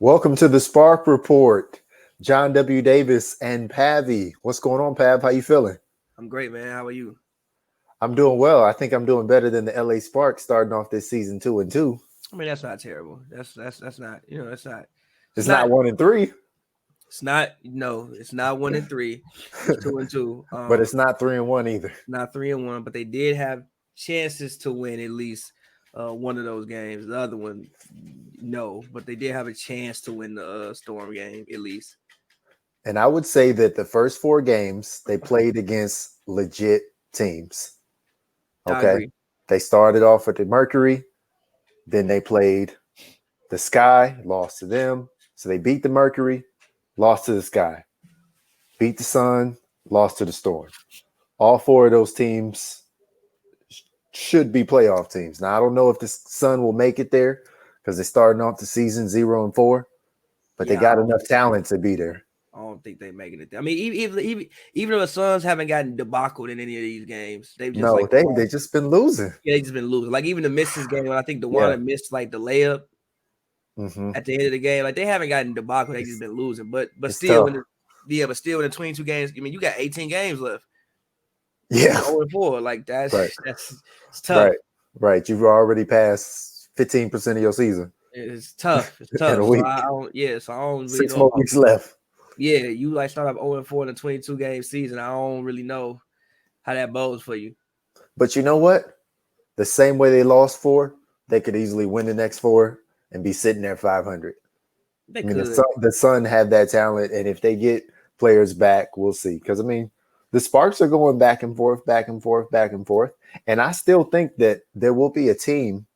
Welcome to the Spark Report. John W. Davis and Pavy. What's going on, Pav? How you feeling? I'm great, man. How are you? I'm doing well. I think I'm doing better than the LA Sparks starting off this season 2-2. I mean, that's not terrible. That's not. That's not. It's It's not not. 1-3, It's not. No, it's not 1-3. It's 2-2. but it's not 3-1 either. Not 3-1. But they did have chances to win at least one of those games. The other one, no. But they did have a chance to win the Storm game at least. And I would say that the first 4 games they played against legit teams. Okay. They started off with the Mercury, then they played the Sky, lost to them. So they beat the Mercury, lost to the Sky, beat the Sun, lost to the Storm. All 4 of those teams should be playoff teams. Now, I don't know if the Sun will make it there because they're starting off the season 0-4, but they got enough talent to be there. I don't think they're making it there. I mean, even though the Suns haven't gotten debacled in any of these games, they've just they just been losing. Yeah, they just been losing. Like even the misses game, I think the one that missed like the layup at the end of the game, like they haven't gotten debacle. They just been losing. But still, but still in the 22 games, I mean, you got 18 games left. Yeah, 0-4, like that's tough. Right. You've already passed 15% of your season. It's tough. It's tough. In a week. So I don't really 6 more weeks left. Yeah, you like start up 0-4 in a 22 game season. I don't really know how that bodes for you. But you know what? The same way they lost 4, they could easily win the next 4 and be sitting there 500. I mean, the Sun have that talent, and if they get players back, we'll see. Because, I mean, the Sparks are going back and forth, back and forth, back and forth. And I still think that there will be a team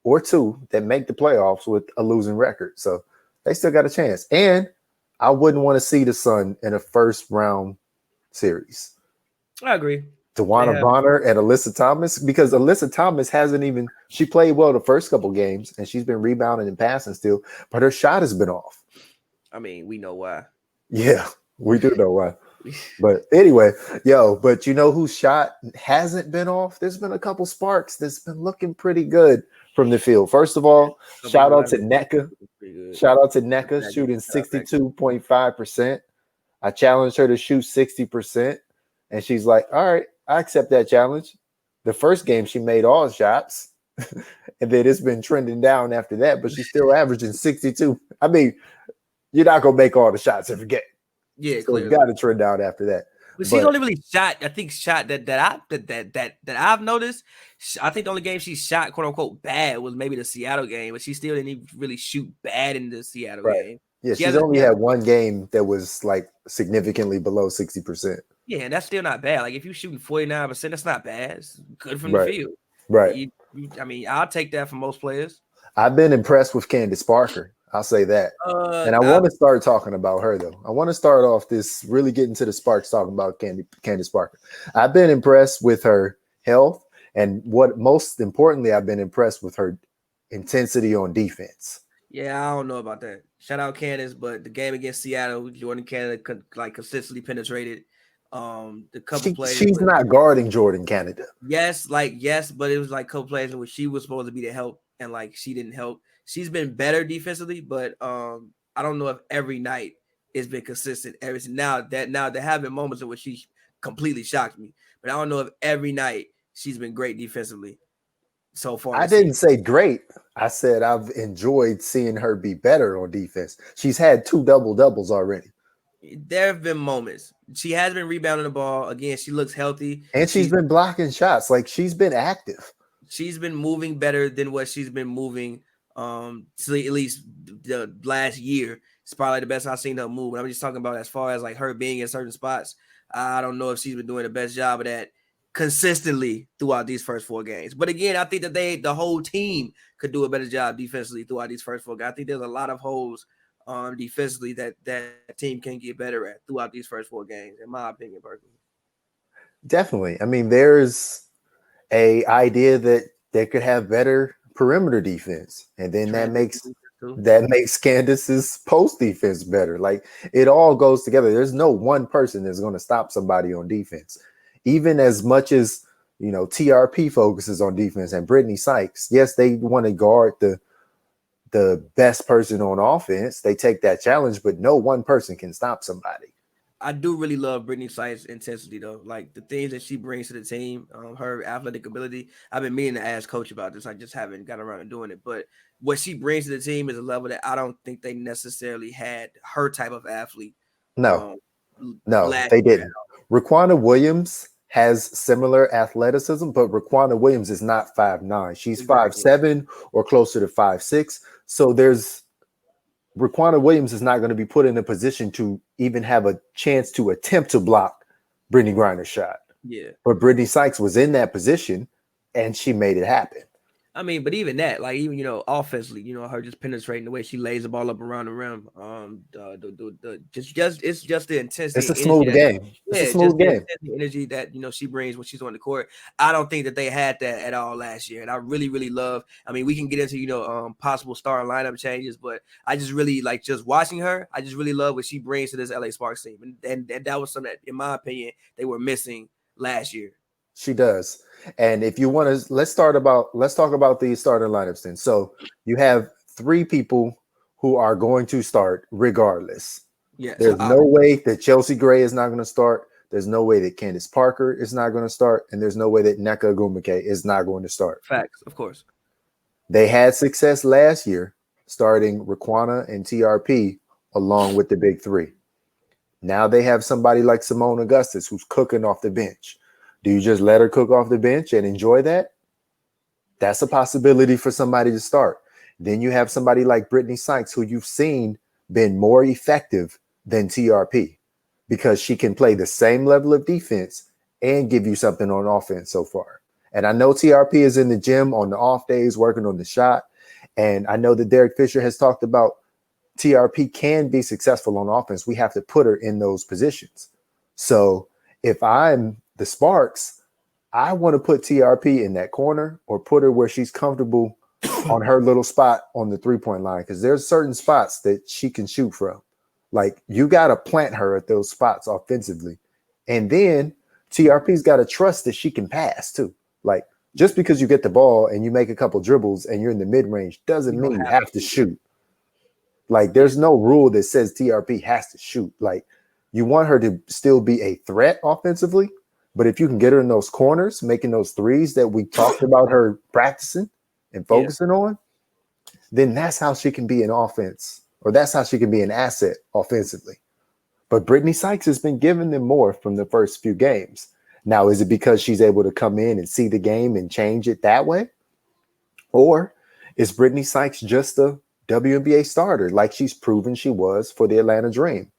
or 2 that make the playoffs with a losing record. So they still got a chance. And I wouldn't want to see the Sun in a first-round series. I agree. Tawana Bonner and Alyssa Thomas, because Alyssa Thomas she played well the first couple games, and she's been rebounding and passing still, but her shot has been off. I mean, we know why. Yeah, we do know why. But anyway, but you know whose shot hasn't been off? There's been a couple Sparks that's been looking pretty good from the field. First of all, shout out to Nneka. Shout out to Nneka shooting 62.5%. I challenged her to shoot 60%, and she's like, all right, I accept that challenge. The first game, she made all shots, and then it's been trending down after that, but she's still averaging 62. I mean, you're not going to make all the shots every game. Yeah, so you got to trend down after that. But she's only really shot, I think, that I've noticed. I think the only game she shot, quote unquote, bad was maybe the Seattle game, but she still didn't even really shoot bad in the Seattle game. Yeah, she's only had one game that was like significantly below 60%. Yeah, and that's still not bad. Like if you're shooting 49%, that's not bad. It's good from the field. Right. I mean, I'll take that from most players. I've been impressed with Candace Parker. I'll say that. And I want to start talking about her, though. I want to start off this really getting to the Sparks talking about Candace Parker. I've been impressed with her health. And what most importantly, I've been impressed with her intensity on defense. Yeah, I don't know about that. Shout out Candace, but the game against Seattle, Jordan Canada consistently penetrated. The couple plays. She's not guarding Jordan Canada. Yes, but it was like a couple plays where she was supposed to be the help and like she didn't help. She's been better defensively, but I don't know if every night it's been consistent. Now there have been moments in which she completely shocked me, but I don't know if every night she's been great defensively so far. I didn't say great. I said I've enjoyed seeing her be better on defense. She's had 2 double-doubles already. There have been moments. She has been rebounding the ball. Again, she looks healthy. And she's been blocking shots. Like, she's been active. She's been moving better than what she's been moving at least the last year. It's probably the best I've seen her move. And I'm just talking about as far as like her being in certain spots. I don't know if she's been doing the best job of that consistently throughout these first 4 games. But again, I think that the whole team could do a better job defensively throughout these first 4 games. I think there's a lot of holes defensively that team can get better at throughout these first 4 games, in my opinion, personally. Definitely. I mean, there's a idea that they could have better perimeter defense, and then that makes Candace's post defense better. Like, it all goes together. There's no one person that's going to stop somebody on defense. Even as much as, TRP focuses on defense and Brittany Sykes, yes, they want to guard the the best person on offense. They take that challenge, but no one person can stop somebody. I do really love Brittany Sykes' intensity though. Like the things that she brings to the team, her athletic ability. I've been meaning to ask coach about this. I just haven't got around to doing it. But what she brings to the team is a level that I don't think they necessarily had her type of athlete No, um no, last they year at didn't. all. Raquana Williams has similar athleticism, but Raquana Williams is not 5'9". She's five Exactly. seven or closer to 5'6". So there's Raquana Williams is not going to be put in a position to even have a chance to attempt to block Brittany Griner's shot. Yeah. But Brittany Sykes was in that position and she made it happen. I mean, but even that, like even offensively, her just penetrating the way she lays the ball up around the rim. Just it's just the intensity It's a and energy smooth that game. It's a yeah, just smooth the game. intensity and energy that she brings when she's on the court. I don't think that they had that at all last year, and I really really love. I mean, we can get into possible starting lineup changes, but I just really like just watching her. I just really love what she brings to this LA Sparks team, and that was something that, in my opinion, they were missing last year. She does. And if you want to, let's talk about the starting lineups then. So you have three people who are going to start regardless. Yes, There's no way that Chelsea Gray is not going to start. There's no way that Candace Parker is not going to start. And there's no way that Nneka Ogwumike is not going to start. facts, of course. They had success last year starting Raquana and TRP along with the big three. Now they have somebody like Simone Augustus who's cooking off the bench. Do you just let her cook off the bench and enjoy that? That's a possibility for somebody to start. Then you have somebody like Brittany Sykes, who you've seen been more effective than TRP because she can play the same level of defense and give you something on offense so far. And I know TRP is in the gym on the off days working on the shot. And I know that Derek Fisher has talked about TRP can be successful on offense. We have to put her in those positions. So if I'm the Sparks, I want to put TRP in that corner or put her where she's comfortable on her little spot on the 3-point line, because there's certain spots that she can shoot from. Like, you got to plant her at those spots offensively. And then TRP's got to trust that she can pass too. Like, just because you get the ball and you make a couple dribbles and you're in the mid-range doesn't mean you have to shoot. Like, there's no rule that says TRP has to shoot. Like, you want her to still be a threat offensively, but if you can get her in those corners, making those threes that we talked about her practicing and focusing on, then that's how she can be an offense, or that's how she can be an asset offensively. But Brittany Sykes has been giving them more from the first few games. Now, is it because she's able to come in and see the game and change it that way? Or is Brittany Sykes just a WNBA starter like she's proven she was for the Atlanta Dream?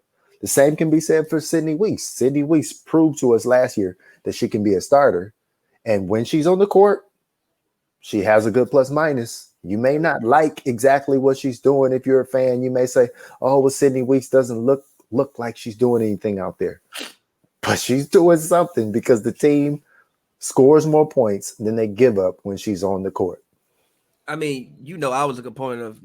The same can be said for Sydney Weeks. Sydney Weeks proved to us last year that she can be a starter. And when she's on the court, she has a good plus minus. You may not like exactly what she's doing. If you're a fan, you may say, oh, well, Sydney Weeks doesn't look like she's doing anything out there. But she's doing something because the team scores more points than they give up when she's on the court. I mean, I was a component of,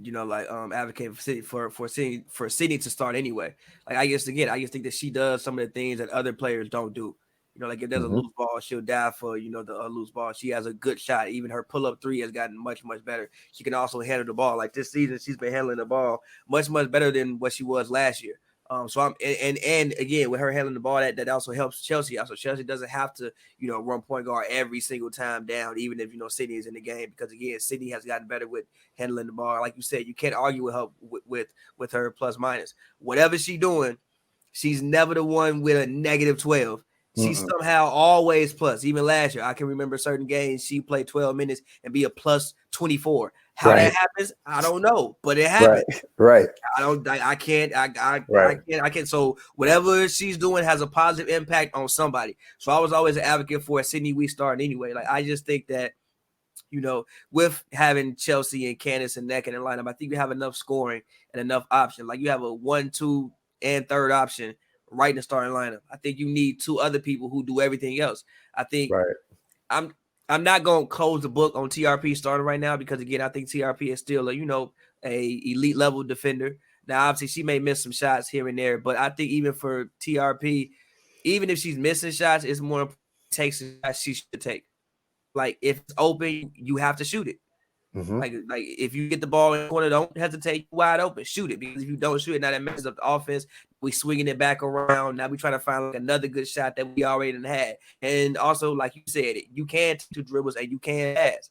advocating for Sydney to start anyway. Like, I just think that she does some of the things that other players don't do. Like if there's a loose ball, she'll die for, the loose ball. She has a good shot. Even her pull-up three has gotten much, much better. She can also handle the ball. Like this season, she's been handling the ball much, much better than what she was last year. So I'm and again with her handling the ball, that also helps Chelsea. Also, Chelsea doesn't have to run point guard every single time down, even if Sydney is in the game, because again Sydney has gotten better with handling the ball. Like you said, you can't argue with her with her plus minus. Whatever she's doing, she's never the one with a negative 12. She's somehow always plus. Even last year, I can remember certain games she played 12 minutes and be a plus 24. How that happens, I don't know, but it happened. Right. I can't. So whatever she's doing has a positive impact on somebody. So I was always an advocate for Sydney Weeks starting anyway. Like I just think that, with having Chelsea and Candace and Nneka in the lineup, I think you have enough scoring and enough option. Like you have a 1, 2, and third option right in the starting lineup. I think you need two other people who do everything else. I think I'm not going to close the book on TRP starting right now because, again, I think TRP is still a elite level defender. Now, obviously, she may miss some shots here and there, but I think even for TRP, even if she's missing shots, it's more important to take some shots she should take. Like, if it's open, you have to shoot it. Like if you get the ball in the corner, don't hesitate, wide open, shoot it. Because if you don't shoot it, now that messes up the offense. We swinging it back around. Now we trying to find like another good shot that we already had. And also, like you said, you can take 2 dribbles and you can pass.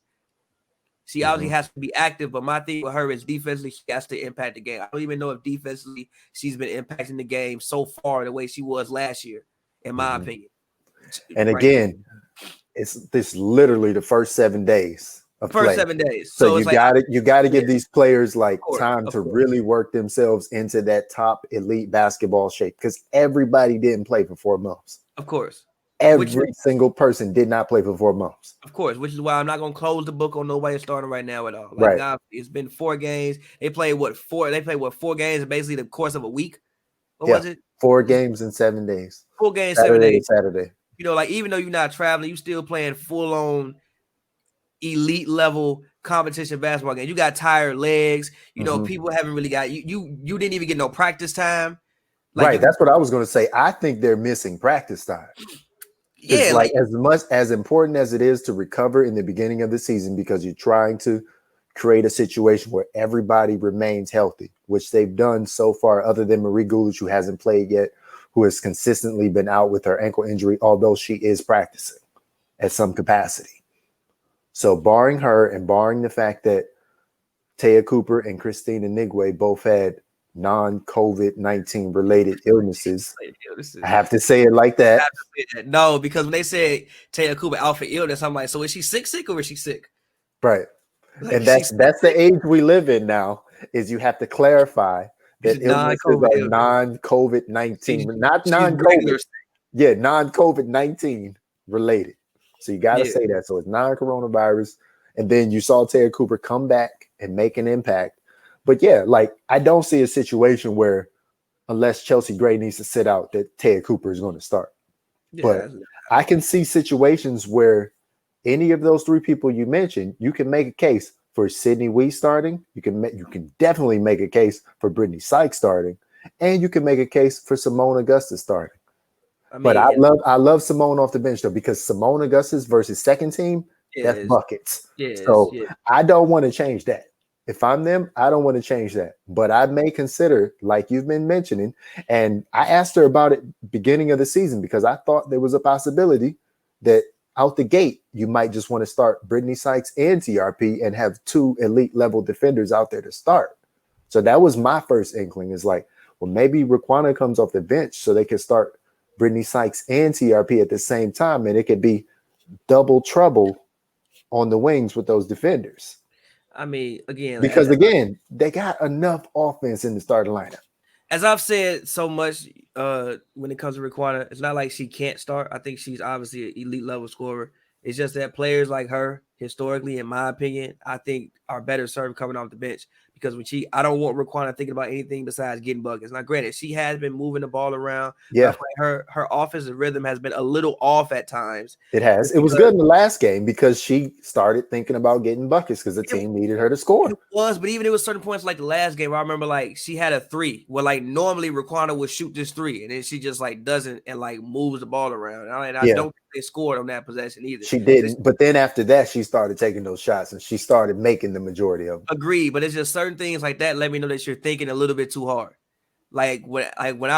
She obviously has to be active, but my thing with her is defensively, she has to impact the game. I don't even know if defensively she's been impacting the game so far the way she was last year, in my opinion. And again, it's this literally the first 7 days of play. 7 days. So you got to give these players like time to really work themselves into that top elite basketball shape, because everybody didn't play for 4 months. Of course. Every single person did not play for 4 months. Of course, which is why I'm not going to close the book on nobody starting right now at all. Like, right. It's been 4 games. They played 4 games in basically the course of a week. What was it? 4 games in 7 days. 4 games, Saturday 7 days. Saturday. You know, like even though you're not traveling, you still playing full on elite level competition basketball game. You got tired legs. You know, people haven't really got you didn't even get no practice time. Like, right. That's what I was going to say. I think they're missing practice time. Yeah, like as much as important as it is to recover in the beginning of the season, because you're trying to create a situation where everybody remains healthy, which they've done so far, other than Marie Gulic, who hasn't played yet, who has consistently been out with her ankle injury, although she is practicing at some capacity. So barring her and barring the fact that Taya Cooper and Christina Nigwe both had non-COVID-19 related illnesses. I have to say it like that. No, because when they said Taya Cooper out for illness, I'm like, so is she sick or is she sick? Right. Like, and that's the age we live in now, is you have to clarify that illnesses are non-COVID-19, not non-COVID. Yeah, non-COVID-19 related. So you got to say that. So it's non-coronavirus. And then you saw Taya Cooper come back and make an impact. But yeah, like I don't see a situation where, unless Chelsea Gray needs to sit out, that Taya Cooper is going to start. Yeah, but I can see situations where any of those 3 people you mentioned, you can make a case for Sydney Wee starting. You can definitely make a case for Brittany Sykes starting, and you can make a case for Simone Augustus starting. But I love Simone off the bench though, because Simone Augustus versus second team, that's buckets. So I don't want to change that. If I'm them, I don't want to change that. But I may consider, like you've been mentioning, and I asked her about it beginning of the season, because I thought there was a possibility that out the gate, you might just want to start Brittany Sykes and TRP and have 2 elite level defenders out there to start. So that was my first inkling, is like, well, maybe Raquana comes off the bench so they can start Brittany Sykes and TRP at the same time, and it could be double trouble on the wings with those defenders. I mean, again, because they got enough offense in the starting lineup. As I've said so much, when it comes to Raquana, it's not like she can't start. I think she's obviously an elite level scorer. It's just that players like her, historically, in my opinion, I think are better served coming off the bench. Because I don't want Raquana thinking about anything besides getting buckets. Now, granted, she has been moving the ball around. Yeah, her offensive rhythm has been a little off at times. It has. It was good in the last game because she started thinking about getting buckets because the team needed her to score. It was, but even there was certain points like the last game where I remember like she had a 3 where like normally Raquana would shoot this 3 and then she just like doesn't and like moves the ball around. And I don't think they scored on that possession either. She didn't, but then after that she started taking those shots and she started making the majority of them. Agreed, but it's just certain things like that let me know that you're thinking a little bit too hard.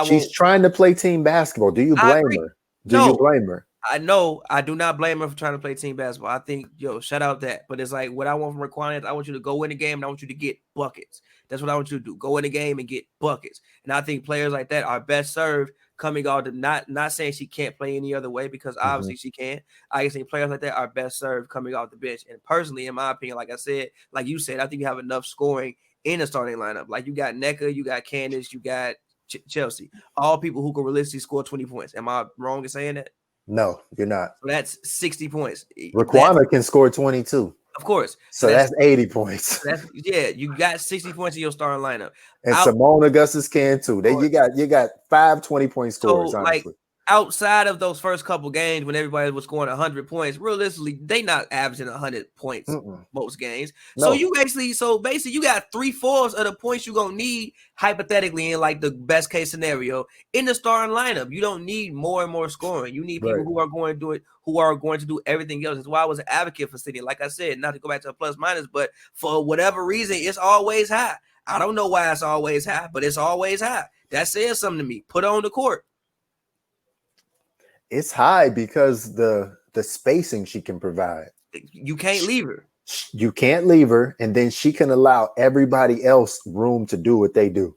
She's trying to play team basketball. Do you blame her? Do you blame her? I know I do not blame her for trying to play team basketball. I think, shout out that. But it's like what I want from Raquana is I want you to go in the game and I want you to get buckets. That's what I want you to do. Go in the game and get buckets. And I think players like that are best served coming out of not saying she can't play any other way, because obviously she can. I think players like that are best served coming off the bench. And personally, in my opinion, like I said, like you said, I think you have enough scoring in the starting lineup. Like you got Nneka, you got Candace, you got Chelsea, all people who can realistically score 20 points. Am I wrong in saying that? No, you're not. So that's 60 points. Raquana can score 22. Of course. So that's 80 points. You got 60 points in your starting lineup. And Simone Augustus can too. You got 5 20-point scorers, honestly. outside of those first couple games when everybody was scoring 100 points, realistically, they not averaging 100 points most games. No. So basically, you got 3/4 of the points you're gonna need hypothetically in like the best case scenario in the starting lineup. You don't need more and more scoring. You need people who are going to do it, who are going to do everything else. That's why I was an advocate for City. Like I said, not to go back to a plus minus, but for whatever reason, it's always high. I don't know why it's always high, but it's always high. That says something to me. Put on the court. It's high because the spacing she can provide. You can't leave her. You can't leave her, and then she can allow everybody else room to do what they do.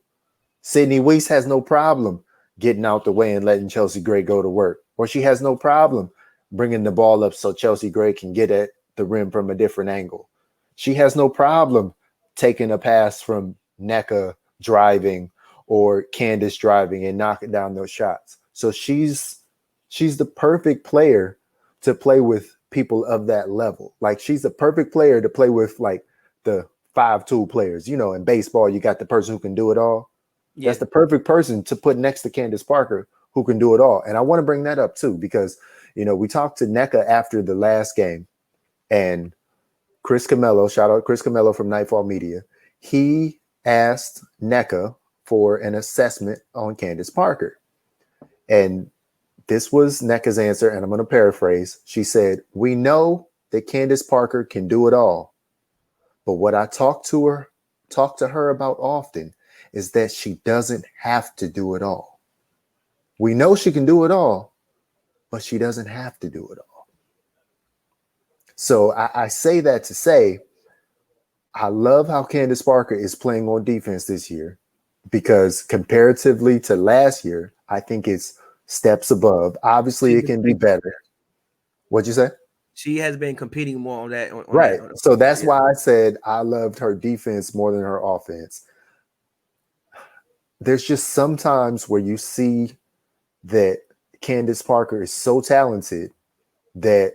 Sydney Weiss has no problem getting out the way and letting Chelsea Gray go to work, or she has no problem bringing the ball up so Chelsea Gray can get at the rim from a different angle. She has no problem taking a pass from NECA driving or Candace driving and knocking down those shots. So she's the perfect player to play with people of that level. Like, she's the perfect player to play with, like the 5-tool players. You know, in baseball, you got the person who can do it all. Yeah. That's the perfect person to put next to Candace Parker, who can do it all. And I want to bring that up too, because, you know, we talked to NECA after the last game, and Chris Camello, shout out Chris Camello from Nightfall Media. He asked NECA for an assessment on Candace Parker. And this was NECA's answer, and I'm going to paraphrase. She said, "We know that Candace Parker can do it all. But what I talk to her about often is that she doesn't have to do it all. We know she can do it all, but she doesn't have to do it all." So I say that to say, I love how Candace Parker is playing on defense this year, because comparatively to last year, I think it's steps above. Obviously, it can be better. What'd you say? She has been competing more on that. Right. So that's why I said I loved her defense more than her offense. There's just sometimes where you see that Candace Parker is so talented that,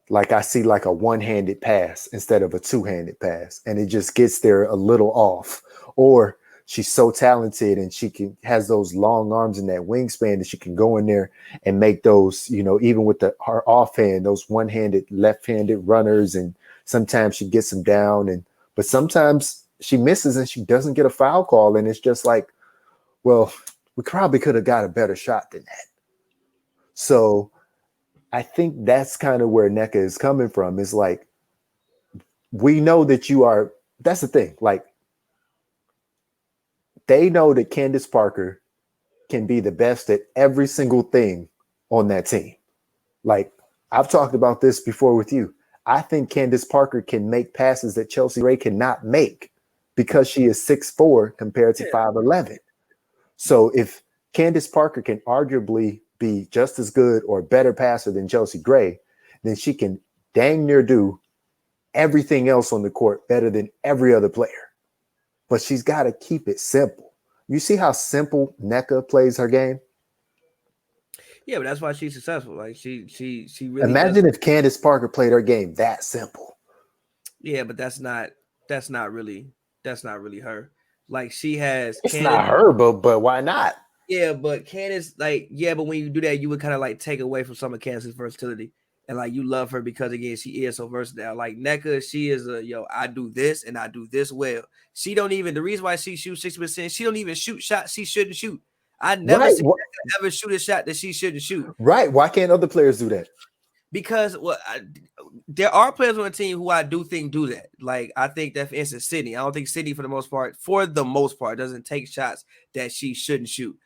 like, I see like a one-handed pass instead of a two-handed pass, and it just gets there a little off. Or she's so talented and has those long arms and that wingspan that she can go in there and make those, you know, even with her offhand, those one-handed, left-handed runners. And sometimes she gets them down, but sometimes she misses and she doesn't get a foul call. And it's just like, well, we probably could have got a better shot than that. So I think that's kind of where NECA is coming from. Is like, we know that you are, that's the thing. Like, they know that Candace Parker can be the best at every single thing on that team. Like, I've talked about this before with you. I think Candace Parker can make passes that Chelsea Gray cannot make because she is 6'4" compared to 5'11". So if Candace Parker can arguably be just as good or better passer than Chelsea Gray, then she can dang near do everything else on the court better than every other player. But she's got to keep it simple. You see how simple NECA plays her game? Yeah, but that's why she's successful. Like, she really imagine if Candace Parker played her game that simple. Yeah, but that's not really her. Like, she has. It's not her, but why not? Yeah, but Candace, like, but when you do that, you would kind of like take away from some of Candace's versatility. And like, you love her because, again, she is so versatile. Like NECA, she is I do this and I do this well. She don't even, the reason why she shoots 60%, she don't even shoot shots she shouldn't shoot. I never seen NECA ever shoot a shot that she shouldn't shoot. Right. Why can't other players do that? Because there are players on the team who I do think do that. Like, I think that, for instance, Sydney. I don't think Sydney, for the most part, doesn't take shots that she shouldn't shoot.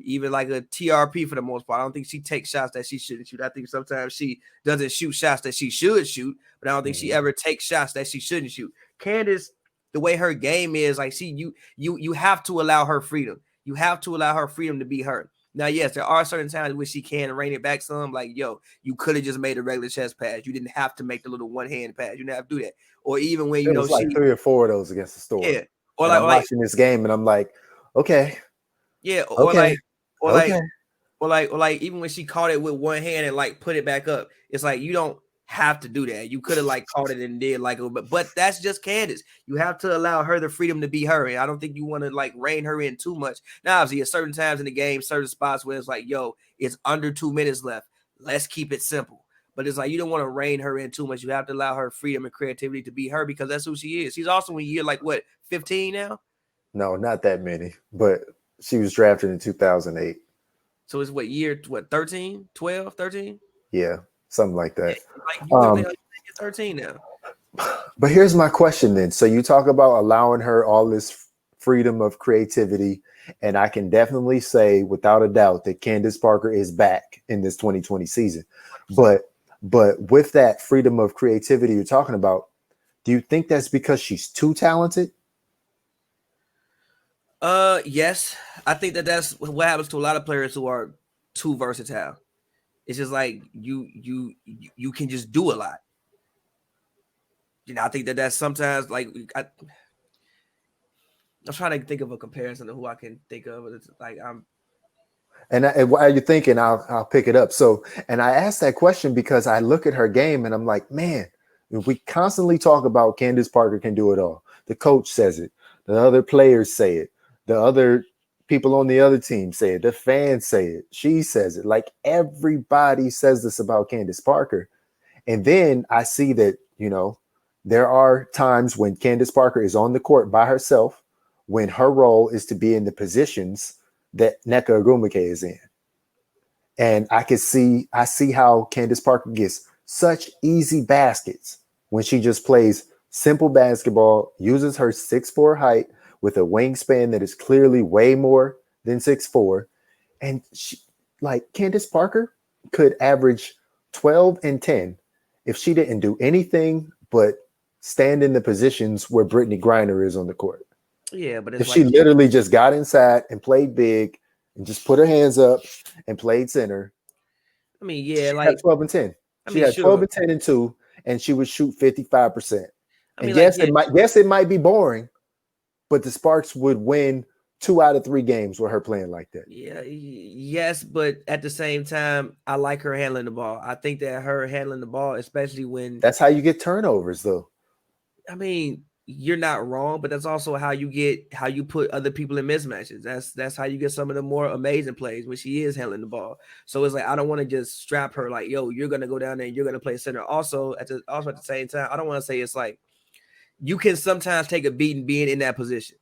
Even like a TRP, for the most part, I don't think she takes shots that she shouldn't shoot. I think sometimes she doesn't shoot shots that she should shoot, but I don't think she ever takes shots that she shouldn't shoot. Candace, the way her game is, like, you have to allow her freedom. You have to allow her freedom to be her. Now, yes, there are certain times where she can rein it back some. Like, you could have just made a regular chest pass. You didn't have to make the little one-hand pass. You didn't have to do that. Or even when, it was like 3 or 4 of those against the Storm. Yeah. Or like, I'm watching this game and I'm like, okay. Yeah. Or like, even when she caught it with one hand and like put it back up, it's like, you don't have to do that. You could have like caught it and did like, but that's just Candace. You have to allow her the freedom to be her. And I don't think you want to like rein her in too much. Now, obviously, at certain times in the game, certain spots where it's like, yo, it's under 2 minutes left. Let's keep it simple. But it's like you don't want to rein her in too much. You have to allow her freedom and creativity to be her because that's who she is. She's also in year like what, 15 now? No, not that many, but she was drafted in 2008. So it's what year, 13, 12, 13? Yeah, something like that. Like you're 13 now. But here's my question then. So you talk about allowing her all this freedom of creativity, and I can definitely say without a doubt that Candace Parker is back in this 2020 season. But with that freedom of creativity you're talking about, do you think that's because she's too talented? Yes. I think that's what happens to a lot of players who are too versatile. It's just like you can just do a lot. You know, I think that's sometimes like I'm trying to think of a comparison to who I can think of. It's like And while you're thinking, I'll pick it up. So, and I asked that question because I look at her game and I'm like, man, if we constantly talk about Candace Parker can do it all. The coach says it. The other players say it. The other people on the other team say it. The fans say it. She says it. Like everybody says this about Candace Parker. And then I see that, you know, there are times when Candace Parker is on the court by herself, when her role is to be in the positions that Nneka Ogwumike is in. And I see how Candace Parker gets such easy baskets when she just plays simple basketball, uses her 6'4" height with a wingspan that is clearly way more than 6'4". And she, like Candace Parker could average 12 and 10 if she didn't do anything but stand in the positions where Brittany Griner is on the court. Yeah, but it's if she literally just got inside and played big and just put her hands up and played center. I mean, yeah, she like had 12 and 10. She had 12 and 10 and 2, and she would shoot 55%. I mean, and yes, it might be boring, but the Sparks would win 2 out of 3 games with her playing like that. Yeah, yes, but at the same time, I like her handling the ball. I think that her handling the ball, especially when that's how you get turnovers, though. I mean, you're not wrong, but that's also how you put other people in mismatches. That's how you get some of the more amazing plays when she is handling the ball. So it's like I don't want to just strap her like, yo, you're gonna go down there and you're gonna play center. Also at the same time, I don't want to say it's like you can sometimes take a beating being in that position.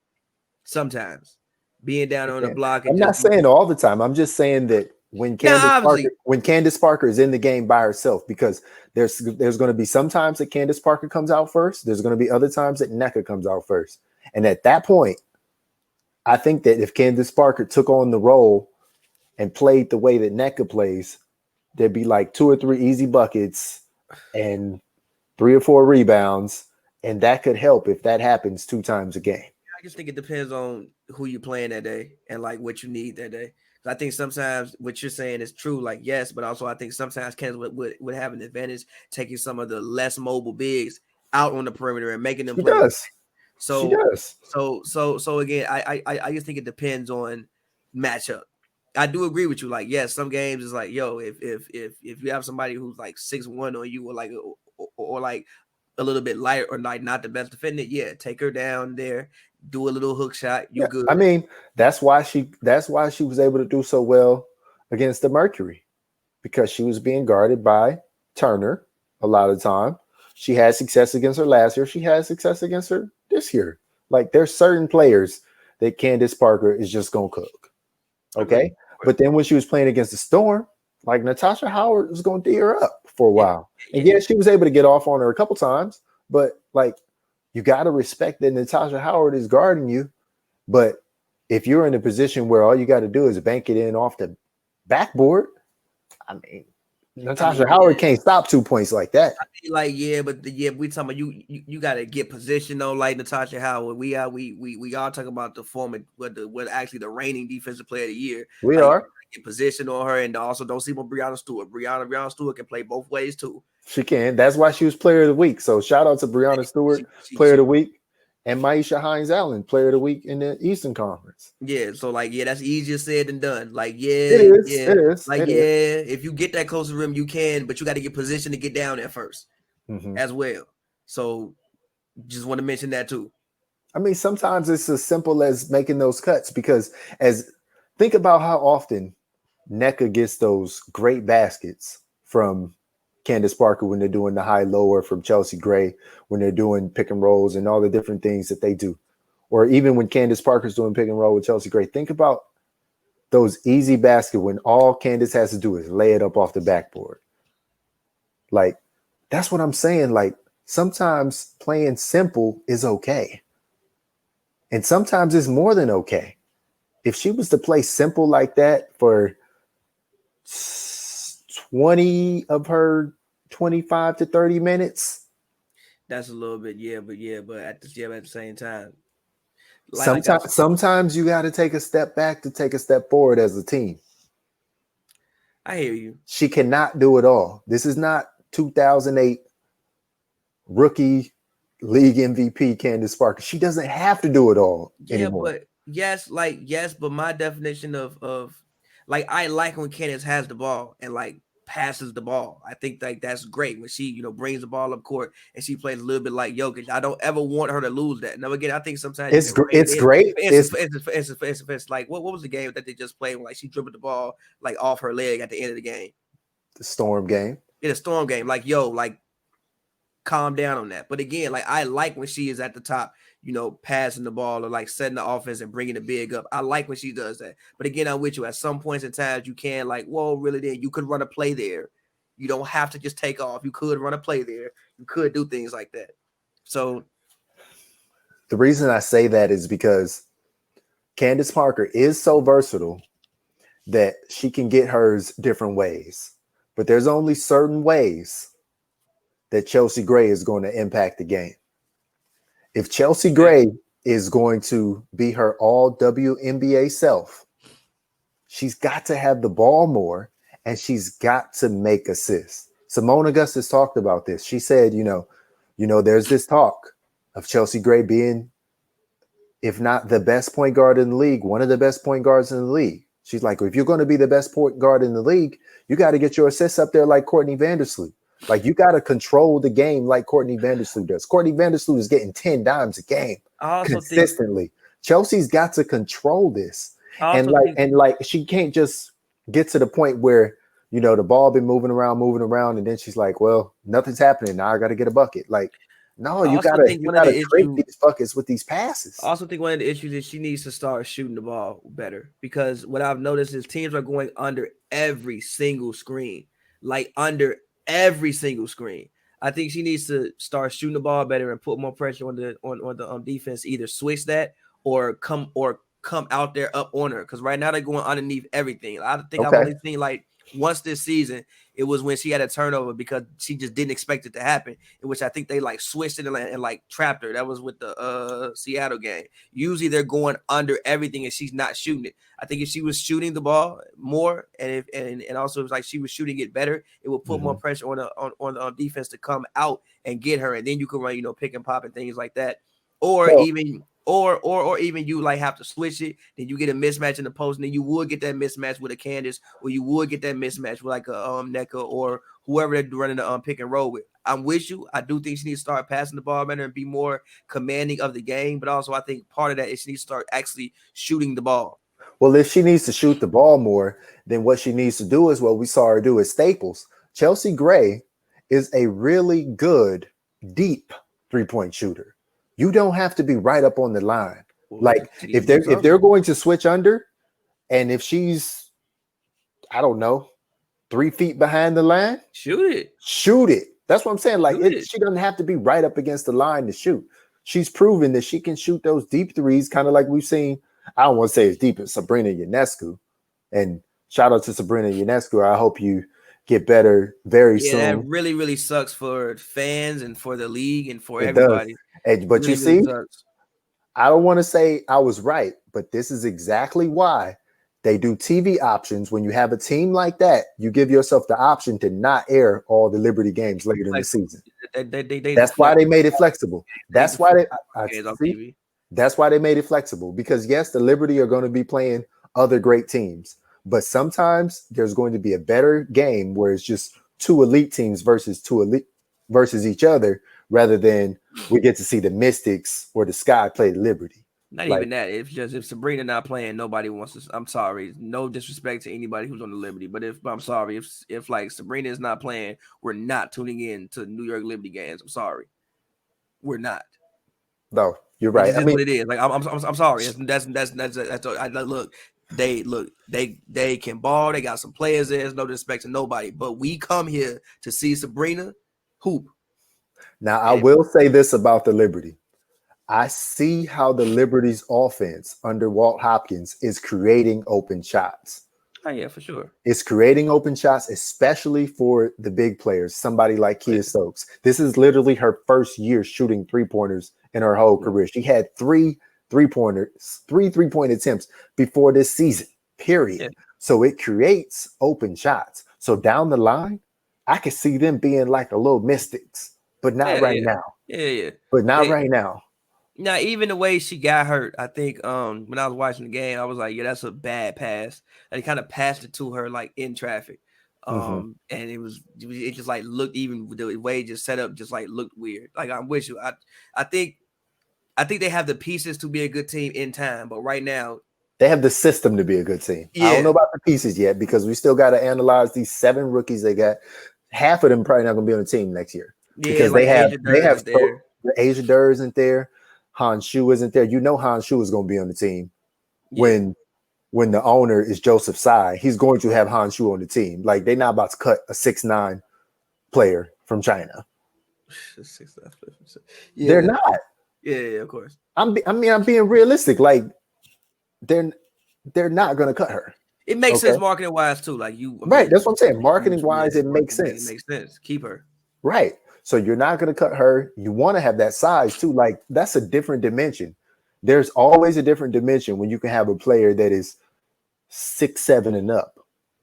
Sometimes being down on the block. I'm not saying all the time. I'm just saying that when Candace Parker is in the game by herself, because there's going to be some times that Candace Parker comes out first. There's going to be other times that Nneka comes out first. And at that point, I think that if Candace Parker took on the role and played the way that Nneka plays, there'd be like 2 or 3 easy buckets and 3 or 4 rebounds. And that could help if that happens 2 times a game. I just think it depends on who you're playing that day and like what you need that day. I think sometimes what you're saying is true, like yes, but also I think sometimes Kansas would have an advantage taking some of the less mobile bigs out on the perimeter and making them play. Does. So she does. So again, I just think it depends on matchup. I do agree with you. Like yes, some games is like yo, if you have somebody who's like 6'1" on you or like a little bit light or like not the best defender, yeah, take her down there. Do a little hook shot. You're good. I mean, that's why she was able to do so well against the Mercury, because she was being guarded by Turner a lot of the time. She had success against her last year. She had success against her this year. Like there's certain players that Candace Parker is just gonna cook. Okay. But then when she was playing against the Storm, like Natasha Howard was gonna D her up for a while. And yeah, she was able to get off on her a couple times, but like you got to respect that Natasha Howard is guarding you. But if you're in a position where all you got to do is bank it in off the backboard, I mean, Natasha Howard can't stop 2 points like that. Like, yeah, but we talking about you got to get position though, like Natasha Howard. We all talking about the former, what actually the reigning defensive player of the year. We are get position on her, and also don't sleep on Breanna Stewart. Breanna Stewart can play both ways too. She can. That's why she was player of the week. So shout out to Breanna Stewart, player of the week. And Maisha Hines-Allen, Player of the Week in the Eastern Conference. Yeah, so like, yeah, that's easier said than done. Like, It yeah, is. yeah, It is. like, It yeah, is. if you get that close to the rim, you can, but you got to get positioned to get down there first as well. So just want to mention that too. I mean, sometimes it's as simple as making those cuts because think about how often NECA gets those great baskets from Candace Parker when they're doing the high lower, from Chelsea Gray when they're doing pick and rolls and all the different things that they do. Or even when Candace Parker's doing pick and roll with Chelsea Gray. Think about those easy baskets when all Candace has to do is lay it up off the backboard. Like, that's what I'm saying. Like, sometimes playing simple is okay. And sometimes it's more than okay. If she was to play simple like that for 20 of her 25 to 30 minutes, that's a little bit, but at the same time, sometimes you got to take a step back to take a step forward as a team. I hear you. She cannot do it all. This is not 2008 rookie league MVP Candace Parker. She doesn't have to do it all anymore. But but my definition of like, I like when Candace has the ball and like passes the ball. I think like that's great when she brings the ball up court and she plays a little bit like Jokic. I don't ever want her to lose that. Now again, I think sometimes it's great. It's like what was the game that they just played when like she dribbled the ball like off her leg at the end of the game? The Storm game. Yeah, the Storm game. Like, like, calm down on that. But again, like, I like when she is at the top, passing the ball or like setting the offense and bringing the big up. I like when she does that. But again, I'm with you. At some points in times, you can like, whoa, really? Then you could run a play there. You don't have to just take off. You could run a play there. You could do things like that. So the reason I say that is because Candace Parker is so versatile that she can get hers different ways. But there's only certain ways that Chelsea Gray is going to impact the game. If Chelsea Gray is going to be her all WNBA self, she's got to have the ball more and she's got to make assists. Simone Augustus talked about this. She said, there's this talk of Chelsea Gray being, if not the best point guard in the league, one of the best point guards in the league. She's like, if you're going to be the best point guard in the league, you got to get your assists up there like Courtney Vandersloot. Like, you got to control the game like Courtney Vandersloot does. Courtney Vandersloot is getting 10 dimes a game consistently. Chelsea's got to control this. And she can't just get to the point where, the ball been moving around. And then she's like, well, nothing's happening. Now I got to get a bucket. Like, no, you got to create these buckets with these passes. I also think one of the issues is she needs to start shooting the ball better, because what I've noticed is teams are going under every single screen, like under every single screen. I think she needs to start shooting the ball better and put more pressure on the defense. Either switch that or come out there up on her, because right now they're going underneath everything. I think I've only seen like once this season. It was when she had a turnover because she just didn't expect it to happen, in which I think they like switched it and like trapped her. That was with the Seattle game. Usually they're going under everything and she's not shooting it. I think if she was shooting the ball more and also like she was shooting it better, it would put more pressure on the defense to come out and get her, and then you can run pick and pop and things like that, or even you like have to switch it. Then you get a mismatch in the post, and then you would get that mismatch with a Candace, or you would get that mismatch with like a NECA or whoever they're running the pick and roll with. I'm with you. I do think she needs to start passing the ball better and be more commanding of the game. But also, I think part of that is she needs to start actually shooting the ball. Well, if she needs to shoot the ball more, then what she needs to do is what we saw her do at Staples. Chelsea Gray is a really good, deep three-point shooter. You don't have to be right up on the line. Like, if they're going to switch under, and if she's, I don't know, 3 feet behind the line, shoot it. That's what I'm saying. Like, she doesn't have to be right up against the line to shoot. She's proven that she can shoot those deep threes, kind of like we've seen. I don't want to say as deep as Sabrina Ionescu. And shout out to Sabrina Ionescu. I hope you get better very soon. That really, really sucks for fans and for the league and for everybody. But you see, I don't want to say I was right, but this is exactly why They do TV options. When you have a team like that, you give yourself the option to not air all the Liberty games later in the season. They That's why deflect they made it flexible. That's why I games off see. TV. That's why they made it flexible because yes, the Liberty are going to be playing other great teams, but sometimes there's going to be a better game where it's just two elite teams versus each other, rather than we get to see the Mystics or the Sky play the Liberty. Not even that. If Sabrina not playing, nobody wants to. I'm sorry. No disrespect to anybody who's on the Liberty, but I'm sorry. If like Sabrina is not playing, we're not tuning in to New York Liberty games. I'm sorry. We're not. No, you're right. I mean, what it is. Like I'm sorry. That's look. They can ball. They got some players there. There's no disrespect to nobody. But we come here to see Sabrina hoop. Now I will say this about the Liberty. I see how the Liberty's offense under Walt Hopkins is creating open shots. Oh, yeah, for sure. It's creating open shots, especially for the big players, somebody like Kia Stokes. This is literally her first year shooting three-pointers in her whole career. She had three three-point attempts before this season, period. Yeah. So it creates open shots. So down the line, I could see them being like a little Mystics, but not right now. Yeah. But not right now. Now, even the way she got hurt, I think when I was watching the game, I was like, yeah, that's a bad pass. And he kind of passed it to her like in traffic. And it just like looked, even the way it just set up just like looked weird. Like I'm with you. I think they have the pieces to be a good team in time, but right now they have the system to be a good team. Yeah. I don't know about the pieces yet because we still got to analyze these 7 rookies they got. Half of them probably not going to be on the team next year because like they have Asia Durr isn't there. Han Shu isn't there. You know Han Shu is going to be on the team when the owner is Joseph Tsai. He's going to have Han Shu on the team. Like they're not about to cut a 6'9" player from China. 6'9" player. They're not. Yeah, of course. I'm being realistic. Like they're not going to cut her. It makes sense marketing wise too. Like right. That's what I'm saying. Marketing wise, it makes sense. It makes sense. Keep her. Right. So you're not going to cut her. You want to have that size too. Like that's a different dimension. There's always a different dimension when you can have a player that is 6'7" and up.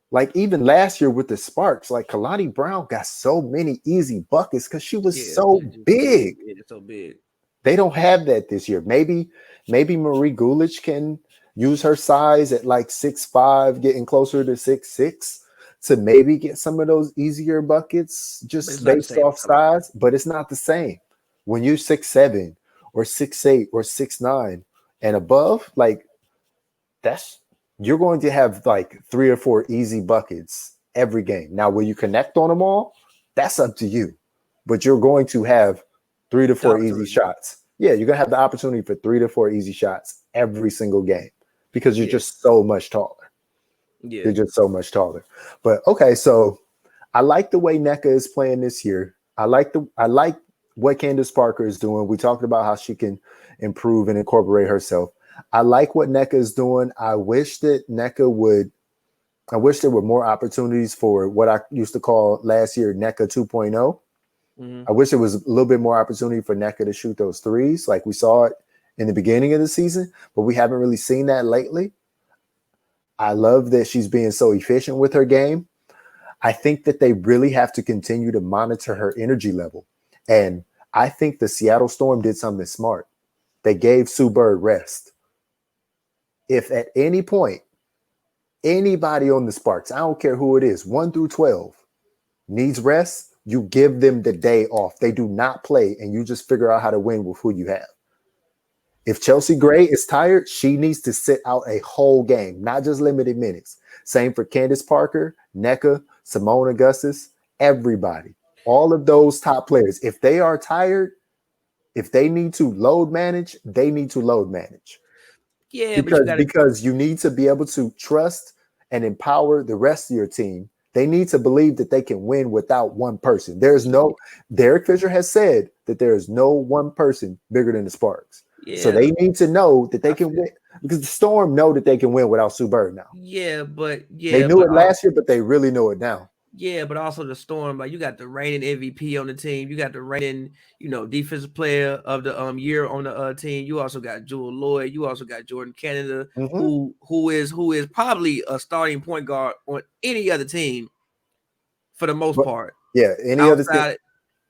Like even last year with the Sparks, like Kalani Brown got so many easy buckets because she was so big. So big. They don't have that this year. Maybe Marie Gulich can use her size at like 6'5", getting closer to 6'6". To maybe get some of those easier buckets just based off size, but it's not the same. When you're 6'7" or 6'8" or 6'9" and above, like you're going to have like 3 or 4 easy buckets every game. Now, will you connect on them all? That's up to you. But you're going to have 3 to 4 easy shots. Yeah, you're gonna have the opportunity for 3 to 4 easy shots every single game because you're just so much taller. Yeah, they're just so much taller. But okay, so I like the way NECA is playing this year. I like what Candace Parker is doing. We talked about how she can improve and incorporate herself. I like what NECA is doing. I wish there were more opportunities for what I used to call last year NECA 2.0. Mm-hmm. I wish there was a little bit more opportunity for NECA to shoot those threes like we saw it in the beginning of the season, but we haven't really seen that lately. I love that she's being so efficient with her game. I think that they really have to continue to monitor her energy level. And I think the Seattle Storm did something smart. They gave Sue Bird rest. If at any point, anybody on the Sparks, I don't care who it is, 1 through 12, needs rest, you give them the day off. They do not play, and you just figure out how to win with who you have. If Chelsea Gray is tired, she needs to sit out a whole game, not just limited minutes. Same for Candace Parker, NECA, Simone Augustus, everybody. All of those top players. If they are tired, if they need to load manage, they need to load manage. Yeah, because you need to be able to trust and empower the rest of your team. They need to believe that they can win without one person. Derek Fisher has said that there is no one person bigger than the Sparks. Yeah. So they need to know that they can win because the Storm know that they can win without Sue Bird now. Yeah, but they knew it last year, but they really know it now. Yeah, but also the Storm, like you got the reigning MVP on the team, you got the reigning, defensive player of the year on the team. You also got Jewel Lloyd, you also got Jordan Canada, Mhm. who is probably a starting point guard on any other team for the most But part. yeah, any other team. Outside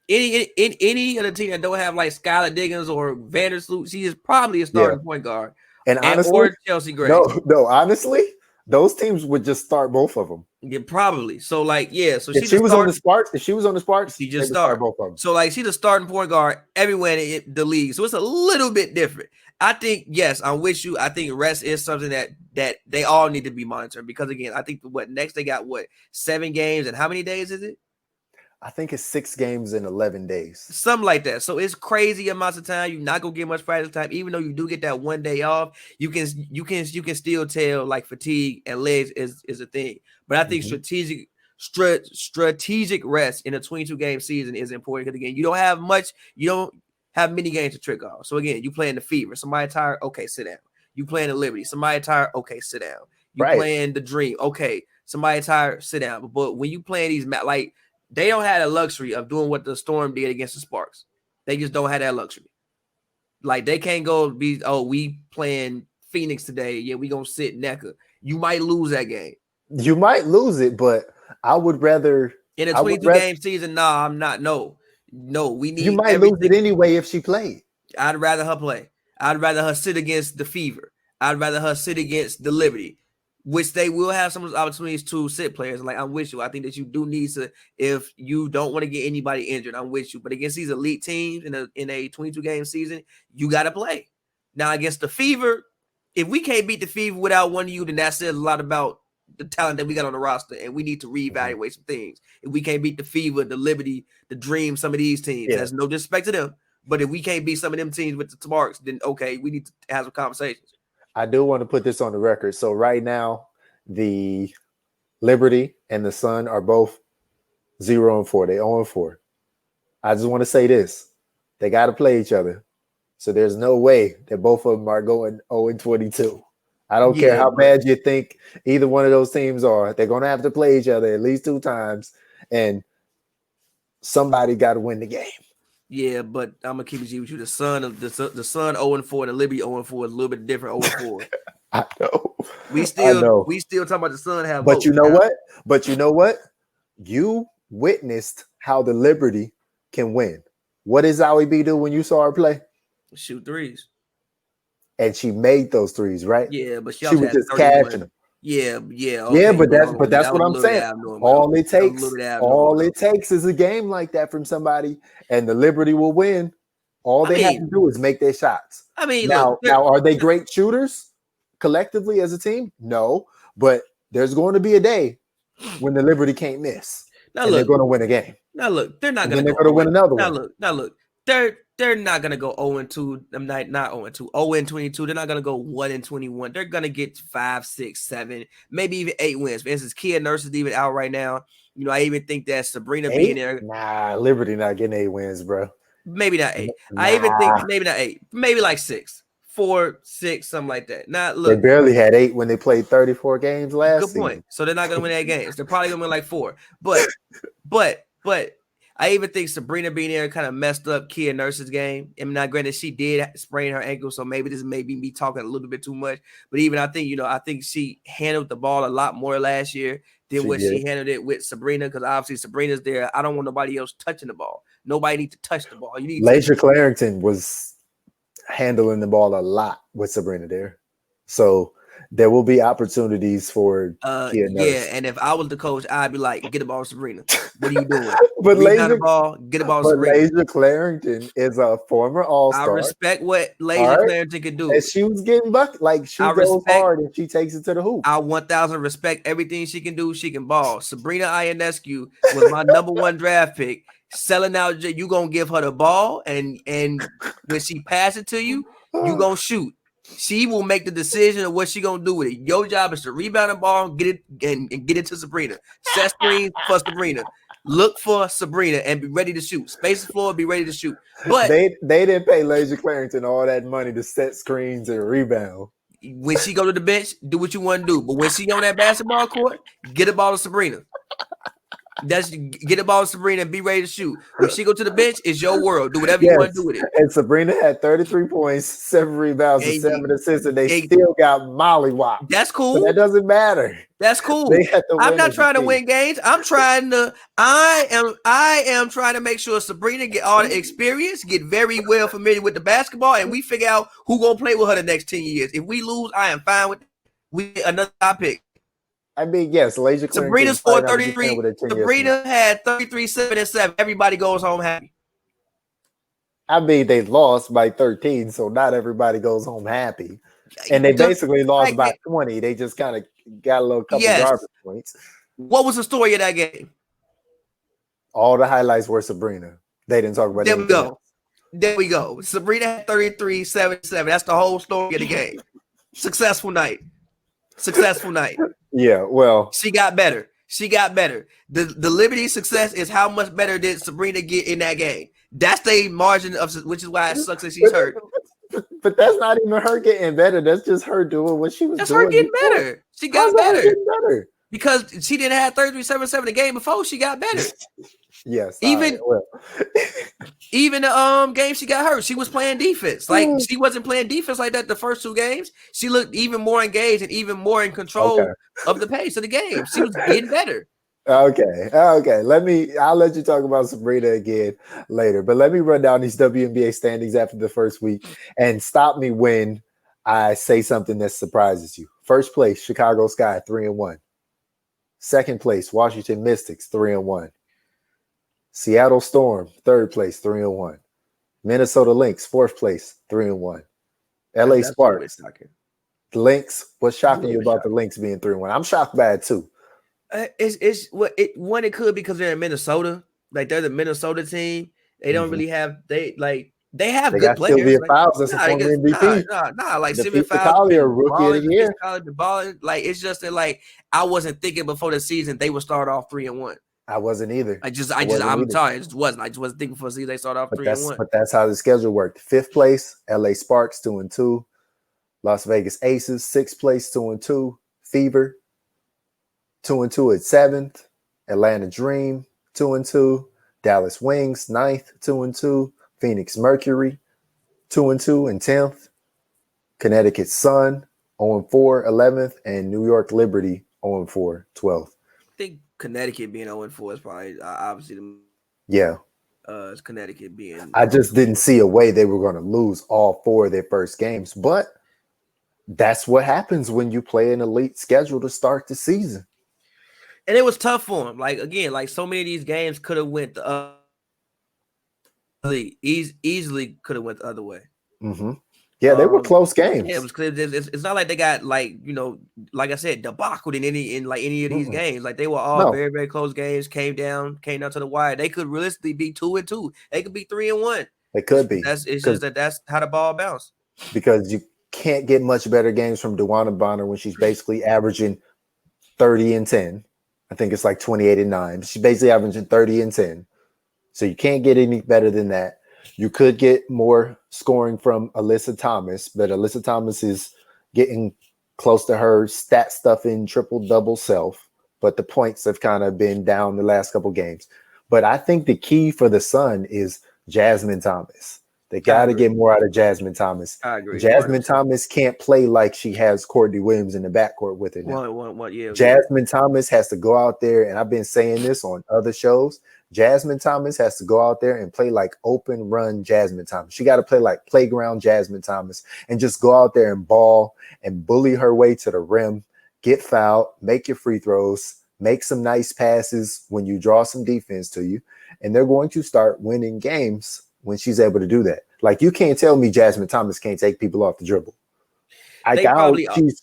any other team that don't have like Skylar Diggins or Vandersloot, she is probably a Yeah, starting point guard, and and honestly, or Chelsea Gray. no, honestly, those teams would just start both of them. Yeah, probably. So like, yeah, so If she's she a was on start. the Sparks, if she was on the Sparks, She they just would start start. both of them. So like she's a starting point guard everywhere in the league. So it's a little bit different. I think yes, I'm with you. I think rest is something that they all need to be monitoring because again, I think next they got 7 games and how many days is it? I think it's 6 games in 11 days. Something like that. So it's crazy amounts of time. You're not gonna get much practice time, even though you do get that one day off. You can still tell like fatigue and legs is a thing. But I think strategic rest in a 22 game season is important because again, you don't have many games to trick off. So again, you playing the Fever, somebody tired, okay, sit down. You playing the Liberty, somebody tired, okay, sit down. You Right. playing the Dream, okay, somebody tired, sit down. But when you playing these like they don't have the luxury of doing what the Storm did against the Sparks. They just don't have that luxury. Like they can't go we playing Phoenix today. Yeah, we gonna sit NECA. You might lose that game. You might lose it, but I would rather in a 22 game season. Nah, I'm not. No, we need. You might lose it anyway if she played. I'd rather her play. I'd rather her sit against the Fever. I'd rather her sit against the Liberty, which they will have some opportunities to sit players. Like I'm with you. I think that you do need to, if you don't want to get anybody injured, I'm with you. But against these elite teams in a 22 game season, you got to play. Now against the Fever, if we can't beat the Fever without one of you, then that says a lot about the talent that we got on the roster, and we need to reevaluate some things. If we can't beat the Fever, the Liberty, the Dream, some of these teams, there's no disrespect to them. But if we can't beat some of them teams with the Sparks, then okay, we need to have some conversations. I do want to put this on the record. So right now, the Liberty and the Sun are both 0-4. They 0-4. I just want to say this. They got to play each other. So there's no way that both of them are going 0-22. I don't care how bad you think either one of those teams are. They're going to have to play each other at least 2 times. And somebody got to win the game. Yeah, but I'm gonna keep it G with you. The Sun 0-4, the Liberty 0-4 is a little bit different. 0-4. I know. We still talking about the Sun have. But you know what? But you know what? You witnessed how the Liberty can win. What did Zoe B do when you saw her play? Shoot threes. And she made those threes, right? Yeah, but she was just cashing them. Yeah. Okay, yeah, but that's what I'm saying. All it takes is a game like that from somebody, and the Liberty will win. All they have to do is make their shots. I mean, now are they great shooters collectively as a team? No, but there's going to be a day when the Liberty can't miss. They're going to win a game. Now look, they're not going to win another one. Now look, they're not gonna go 0-2. I'm not 0-2. 0-22. They're not gonna go 1-21. They're gonna get 5, 6, 7, maybe even 8 wins. For instance, Kia Nurse is even out right now. I even think that Sabrina 8? being there. Nah, Liberty not getting 8 wins, bro. Maybe not 8. Nah. I even think maybe not 8. Maybe like 6, 4, 6, something like that. Not look. They barely had 8 when they played 34 games last season. Good point. So they're not gonna win 8 games. They're probably gonna win like 4. But I even think Sabrina being there kind of messed up Kia Nurse's game. I mean, not granted, she did sprain her ankle, so maybe this may be me talking a little bit too much. But even I think she handled the ball a lot more last year than she handled it with Sabrina, because obviously Sabrina's there. I don't want nobody else touching the ball. Nobody needs to touch the ball. You need Lasia Clarington was handling the ball a lot with Sabrina there. So there will be opportunities for Kia Nurse. Yeah, and if I was the coach, I'd be like, get the ball, Sabrina. What are you doing? But get the ball, Sabrina. Lasia Clarington is a former All-Star. I respect what Lasia Clarington can do. And she was getting bucket. Like, she goes hard and she takes it to the hoop. I 1,000 respect everything she can do. She can ball. Sabrina Ionescu was my number 1 draft pick. Selling out, you gonna give her the ball, and when she pass it to you, you gonna shoot. She will make the decision of what she gonna do with it. Your job is to rebound the ball, get it and get it to Sabrina. Set screen for Sabrina. Look for Sabrina and be ready to shoot. Space the floor, be ready to shoot. But they didn't pay Lasia Clarington all that money to set screens and rebound. When she go to the bench, do what you want to do. But when she on that basketball court, get the ball to Sabrina. That's get the ball to Sabrina and be ready to shoot. When she go to the bench, it's your world. Do whatever you want to do with it. And Sabrina had 33 points, 7 rebounds, and 7 assists, and they still got mollywopped. That's cool. But that doesn't matter. That's cool. They had to I'm win not as a trying to team. win games. I am trying to make sure Sabrina get all the experience, get very well familiar with the basketball, and we figure out who gonna play with her the next 10 years. If we lose, I am fine with it. We get another top pick. I mean, yes, Lasia Sabrina scored 33. Sabrina had 33, 7, and 7. Everybody goes home happy. I mean, they lost by 13, so not everybody goes home happy. And they basically lost by 20. They just kind of got a little couple garbage points. What was the story of that game? All the highlights were Sabrina. They didn't talk about There we go. else. There we go. Sabrina had 33, 7, 7. That's the whole story of the game. Successful night. Successful night. Yeah, well, she got better. She got better. The Liberty success is how much better did Sabrina get in that game. That's the margin of, which is why it sucks that she's hurt. But that's not even her getting better. That's just her doing what she was doing. That's her getting better. She got better. Because she didn't have 33, 7, 7 the game before. She got better. Yes. Even the game she got hurt, she was playing defense. Like she wasn't playing defense like that the first 2 games. She looked even more engaged and even more in control of the pace of the game. She was getting better. Okay. I'll let you talk about Sabrina again later. But let me run down these WNBA standings after the first week and stop me when I say something that surprises you. First place, Chicago Sky, 3-1. Second place, Washington Mystics, 3-1. Seattle Storm, third place, 3-1. Minnesota Lynx, fourth place, 3-1. LA Sparks. The Lynx, what's shocking you about the Lynx being 3-1? I'm shocked by it too. It could because they're in Minnesota. Like they're the Minnesota team. They don't really have they have good players. Sylvia Fowles, that's a former MVP. Like Sylvia Fowles, rookie of the year. Like it's just that like I wasn't thinking before the season they would start off 3-1. I wasn't either. I'm sorry, I just wasn't. I just wasn't thinking before the season they started off 3-1. But that's how the schedule worked. Fifth place, LA Sparks, 2-2. Las Vegas Aces, sixth place, 2-2. Fever, 2-2 at seventh. Atlanta Dream, 2-2. Dallas Wings, ninth, 2-2. Phoenix Mercury, 2-2 and 10th. Connecticut Sun, 0-4, 11th. And New York Liberty, 0-4, 12th. I think Connecticut being 0-4 is probably obviously it's Connecticut being. I just didn't see a way they were going to lose all 4 of their first games, but that's what happens when you play an elite schedule to start the season. And it was tough for them. Like again, like so many of these games could have went easily could have went the other way. Mm-hmm. Yeah, they were close games. Yeah, it was clear. It's not like they got like like I said, debacled in any of these games. Like they were all very, very close games. Came down to the wire. They could realistically be 2-2. They could be 3-1. They could be. It's just that's how the ball bounced. Because you can't get much better games from DeWanna Bonner when she's basically averaging 30 and 10. I think it's like 28 and 9. She's basically averaging 30 and 10. So you can't get any better than that. You could get more scoring from Alyssa Thomas, but Alyssa Thomas is getting close to her stat stuffing triple-double self, but the points have kind of been down the last couple games. But I think the key for the Sun is Jasmine Thomas. They got to get more out of Jasmine Thomas. I agree. Jasmine Thomas can't play like she has Courtney Williams in the backcourt with her now. Jasmine Thomas has to go out there, and I've been saying this on other shows, Jasmine Thomas has to go out there and play like open run Jasmine Thomas. She got to play like playground Jasmine Thomas and just go out there and ball and bully her way to the rim, get fouled, make your free throws, make some nice passes when you draw some defense to you. And they're going to start winning games when she's able to do that. Like you can't tell me Jasmine Thomas can't take people off the dribble.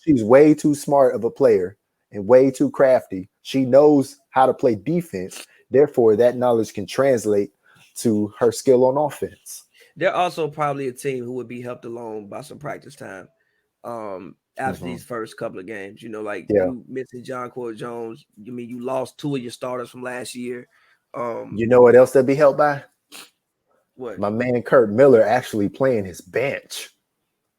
She's way too smart of a player and way too crafty. She knows how to play defense. Therefore, that knowledge can translate to her skill on offense. They're also probably a team who would be helped along by some practice time after these first couple of games. You missing John Cord Jones. You lost 2 of your starters from last year. You know what else they'd be helped by? What? My man Kurt Miller actually playing his bench.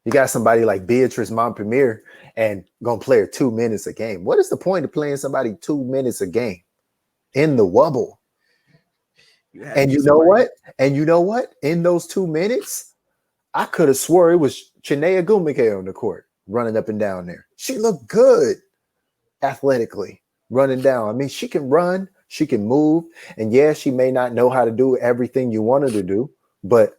You got somebody like Beatrice Montpierre and gonna play her 2 minutes a game. What is the point of playing somebody 2 minutes a game? in the wubble. And you know what? And you know what? In those 2 minutes, I could have swore it was Chinea Gumike on the court running up and down there. She looked good athletically running down. I mean, she can run, she can move, and yeah, she may not know how to do everything you want her to do, but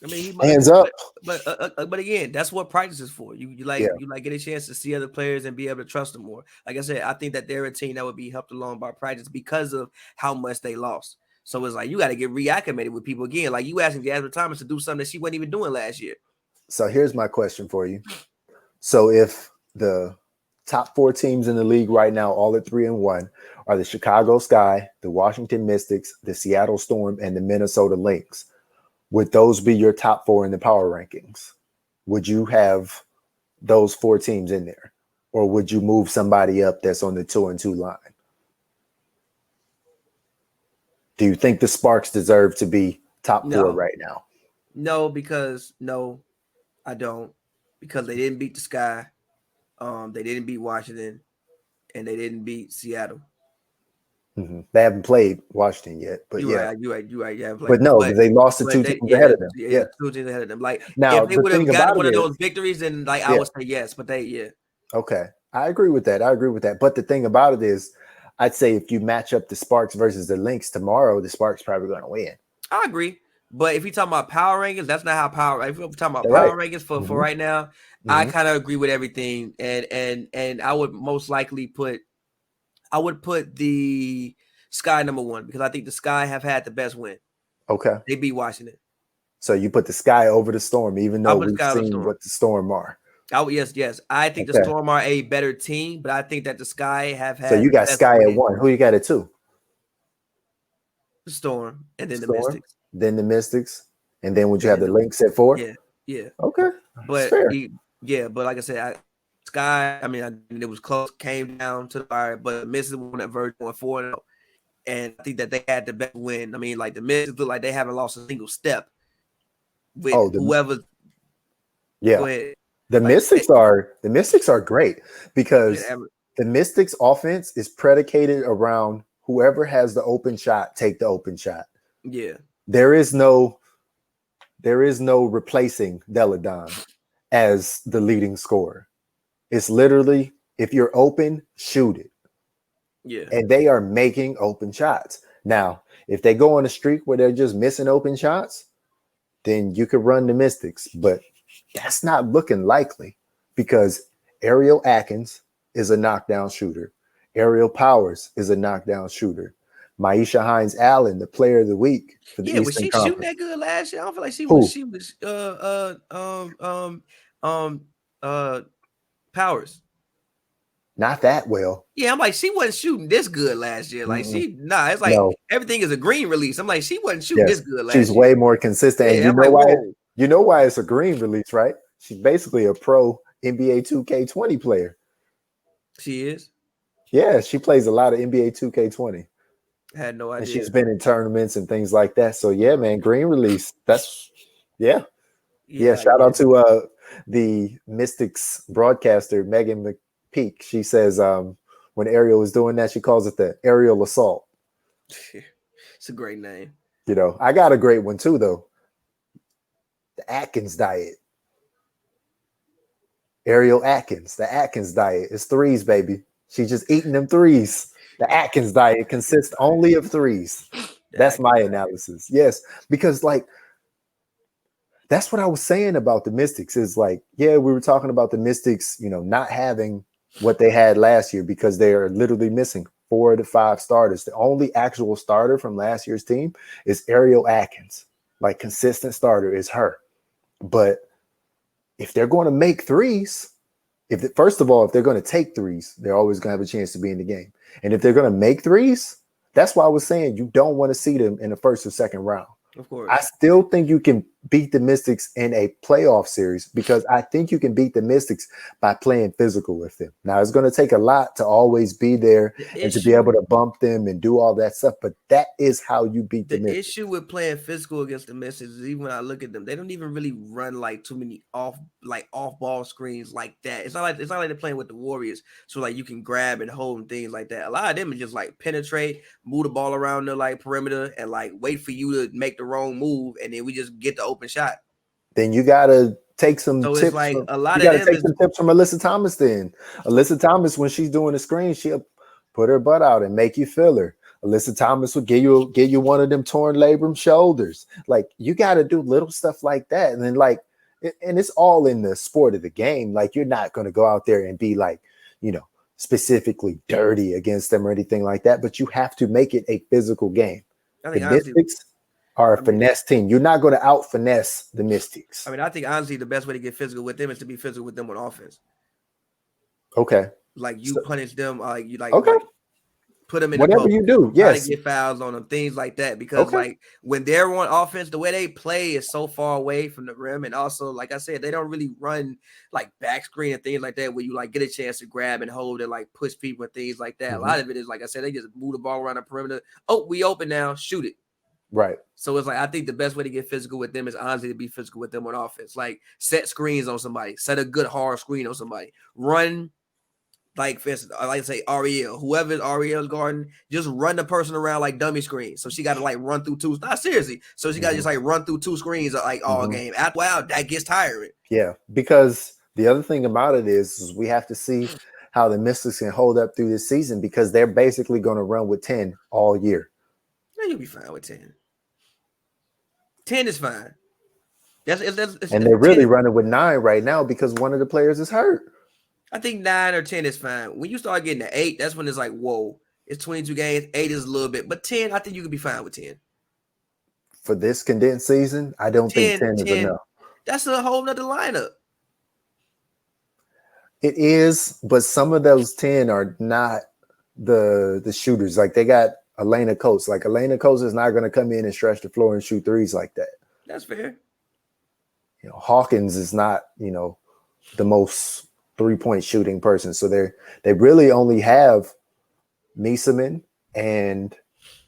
I mean, he hands up. But again, that's what practice is for. You get a chance to see other players and be able to trust them more. Like I said, I think that they're a team that would be helped along by practice because of how much they lost. So it's like you got to get reacclimated with people again. Like you asking Jasmine Thomas to do something that she wasn't even doing last year. So here's my question for you. So if the top 4 teams in the league right now, all at 3-1, are the Chicago Sky, the Washington Mystics, the Seattle Storm, and the Minnesota Lynx, would those be your top 4 in the power rankings? Would you have those 4 teams in there? Or would you move somebody up that's on the 2-2 line? Do you think the Sparks deserve to be top 4 right now? No, I don't. Because they didn't beat the Sky. They didn't beat Washington. And they didn't beat Seattle. Mm-hmm. They haven't played Washington yet, but you're yeah, right. Yeah, but no, they lost to 2 teams ahead of them. Yeah, 2 teams ahead of them. Like now, if they would have gotten one of those victories, then like I would say yes. But okay, I agree with that. But the thing about it is, I'd say if you match up the Sparks versus the Lynx tomorrow, the Sparks probably going to win. I agree, but if you're talking about power rankings, that's not how power. If you're talking about power rankings for right now, I kind of agree with everything, and I would most likely put the Sky number 1 because I think the Sky have had the best win. Okay. They beat Washington. So you put the Sky over the Storm, even though we've seen what the Storm are. Yes. I think the Storm are a better team, but I think that the Sky have had. So you got Sky at 1. Who you got at 2? The Storm, and then the Mystics. Then the Mystics, and then would you have the Lynx at 4? Yeah. Okay. But but like I said, Sky. I mean, it was close. Came down to the fire, but the Mystics won that version 4-0. And I think that they had the best win. I mean, like the Mystics look like they haven't lost a single step with whoever. Yeah, the Mystics are great because the Mystics offense is predicated around whoever has the open shot, take the open shot. Yeah, there is no replacing Deladon as the leading scorer. It's literally if you're open, shoot it. Yeah. And they are making open shots. Now, if they go on a streak where they're just missing open shots, then you could run the Mystics. But that's not looking likely because Ariel Atkins is a knockdown shooter. Ariel Powers is a knockdown shooter. Maisha Hines-Allen, the player of the week for the Eastern was she Conference. shooting that good last year? I don't feel like she was. She was Powers. Not that well. Yeah, I'm like, she wasn't shooting this good last year. Like it's like everything is a green release. I'm like, she wasn't shooting this good last year. She's way more consistent. And you know why it's a green release, right? She's basically a pro NBA 2K20 player. She is? Yeah, she plays a lot of NBA 2K20. I had no idea. And she's been in tournaments and things like that. So yeah, man, green release. That's shout out to the Mystics broadcaster, Megan McPeak. She says when Ariel was doing that, she calls it the aerial assault. It's a great name. You know, I got a great one too, though. The Atkins diet. Ariel Atkins. The Atkins diet is threes, baby. She's just eating them threes. The Atkins diet consists only of threes. That's my analysis. Yes, because like that's what I was saying about the Mystics is like, yeah, we were talking about the Mystics, you know, not having what they had last year because they are literally missing 4 to 5 starters. The only actual starter from last year's team is Ariel Atkins. Like consistent starter is her. But if they're going to make threes, first of all, if they're going to take threes, they're always going to have a chance to be in the game. And if they're going to make threes, that's why I was saying you don't want to see them in the first or second round. Of course. I still think you can beat the Mystics in a playoff series because I think you can beat the Mystics by playing physical with them. Now, it's going to take a lot to always be there and to be able to bump them and do all that stuff, but that is how you beat the Mystics. Issue with playing physical against the Mystics is even when I look at them, they don't even really run like too many off ball screens like that. It's not like they're playing with the Warriors, so like you can grab and hold and things like that. A lot of them is just like penetrate, move the ball around the like perimeter, and like wait for you to make the wrong move, and then we just get the open shot. Then you gotta take some tips. It's like from, a lot you of gotta them take some tips from Alyssa Thomas. Then Alyssa Thomas, when she's doing the screen, she'll put her butt out and make you feel her. Alyssa Thomas will give you one of them torn labrum shoulders. Like you got to do little stuff like that, and then like, and it's all in the sport of the game. Like you're not going to go out there and be like, specifically dirty against them or anything like that. But you have to make it a physical game. The Mystics are a finesse team. You're not going to out finesse the Mystics. I mean, I think honestly the best way to get physical with them is to be physical with them on offense. Okay. Like you punish them, you like okay. Like, put them in whatever you do, yes. To get fouls on them, things like that. Because like when they're on offense, the way they play is so far away from the rim, and also like I said, they don't really run like back screen and things like that where you like get a chance to grab and hold and like push people and things like that. A lot of it is like I said, they just move the ball around the perimeter. Oh, we open now, shoot it. Right. So it's like I think the best way to get physical with them is honestly to be physical with them on offense. Like set screens on somebody, set a good hard screen on somebody, run. Like, for instance, I like to say Ariel, whoever Ariel's guarding, just run the person around like dummy screens. So she got to like run through two. Not seriously. So she got to just like run through two screens like all game. After a while, that gets tiring. Yeah, because the other thing about it is we have to see how the Mystics can hold up through this season because they're basically going to run with 10 all year. Yeah, you'll be fine with 10. 10 is fine. And they're really running with 9 right now because one of the players is hurt. I think 9 or 10 is fine. When you start getting to 8, that's when it's like, whoa, it's 22 games. 8 is a little bit, but 10, I think you could be fine with 10. For this condensed season, I don't think 10 is enough. That's a whole nother lineup. It is, but some of those 10 are not the shooters. Like they got Elena Coates. Like Elena Coates is not going to come in and stretch the floor and shoot threes like that. That's fair. Hawkins is not, the most 3-point shooting person. So they really only have Miesemann and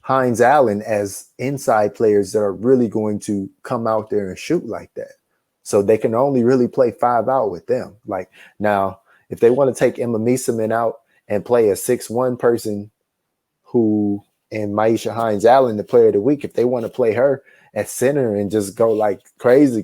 Hines Allen as inside players that are really going to come out there and shoot like that. So they can only really play 5 out with them. Like now, if they want to take Emma Miesemann out and play a 6'1" person and Maisha Hines Allen, the player of the week, if they want to play her at center and just go like crazy,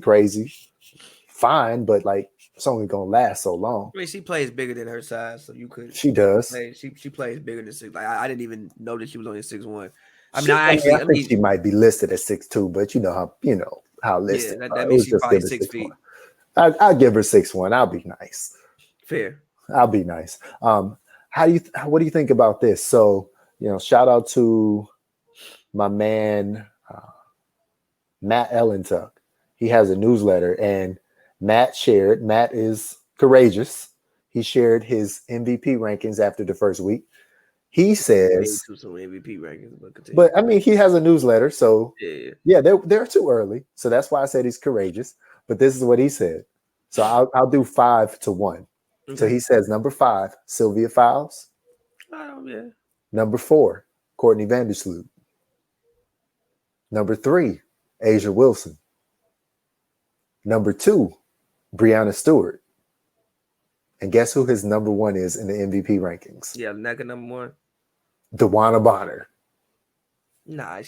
fine. But like, it's only gonna last so long. I mean, she plays bigger than her size, so you could. She does. She plays bigger than 6. Like I didn't even know that she was only 6'1". I think she might be listed at 6'2", but you know how listed. Yeah, that means she's probably 6 feet. I'll give her 6'1". I'll be nice. Fair. I'll be nice. What do you think about this? So shout out to my man Matt Ellentuck. He has a newsletter and. Matt is courageous. He shared his MVP rankings after the first week. He says some MVP rankings, but I mean, he has a newsletter, so yeah, they're too early. So that's why I said he's courageous. But this is what he said. So I'll do 5 to 1. Okay. So he says number 5, Sylvia Fowles. Oh yeah. Number 4, Courtney Vandersloot. Number 3, Asia Wilson. Number 2, Breanna Stewart. And guess who his number 1 is in the MVP rankings? Yeah, Neka number 1. DeWanna Bonner. Nah.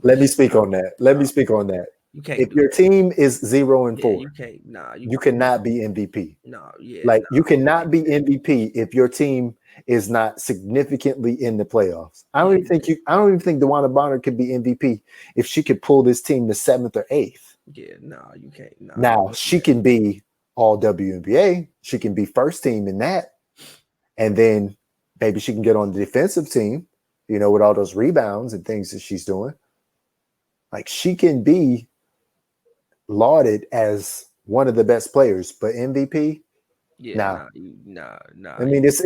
Let me speak on that. You can't. If your team is 0-4, you can't. Nah, you cannot be MVP. No, yeah. Like you cannot be MVP if your team is not significantly in the playoffs. I don't even think DeWanna Bonner could be MVP if she could pull this team to 7th or 8th. Yeah, no, you can't. No, now she can be all WNBA. She can be first team in that, and then maybe she can get on the defensive team. With all those rebounds and things that she's doing. Like she can be lauded as one of the best players, but MVP. Yeah, nah. I mean, it's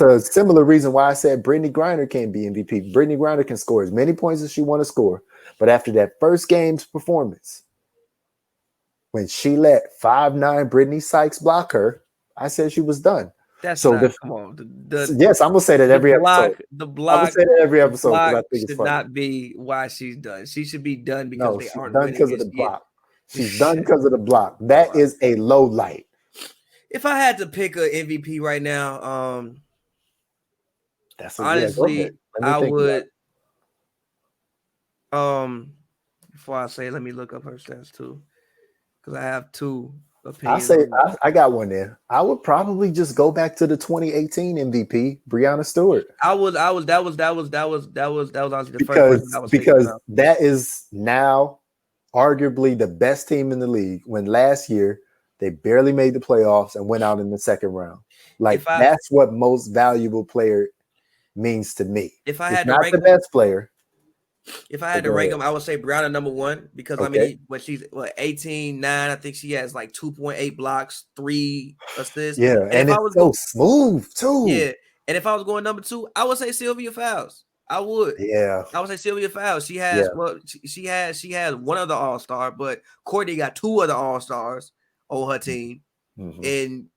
a similar reason why I said Brittany Griner can't be MVP. Brittany Griner can score as many points as she want to score, but after that first game's performance. when she let 5'9" Brittany Sykes block her, I said she was done. That's So not. Come on. yes, I'm gonna say that every episode. The I'm gonna block. say that every The episode because block I think it's should funny. not be why she's done. She should be done because No, they she's aren't done winning. because of the And block. She's done because of the block. That is a low light. If I had to pick an MVP right now, That's honestly, I would. It. Before I say, let me look up her stats too, because I have two I opinions. say I got one there. I would probably just go back to the 2018 MVP, Breonna Stewart. That was honestly the first person I was thinking because about. that is now arguably the best team in the league. When last year they barely made the playoffs and went out in the second round. Like that's what most valuable player means to me. If I it's had not to rank the best player. If I had to rank them, I would say Brianna number one because Okay. I mean, when she's 18-9, I think she has like 2.8 blocks, 3 assists. Yeah, and if it's so smooth too. Yeah, and if I was going number two, I would say Sylvia Fowles. I would. Yeah, I would say Sylvia Fowles. She has she has one of the All-Star, but Courtney got 2 other All-Stars on her team, and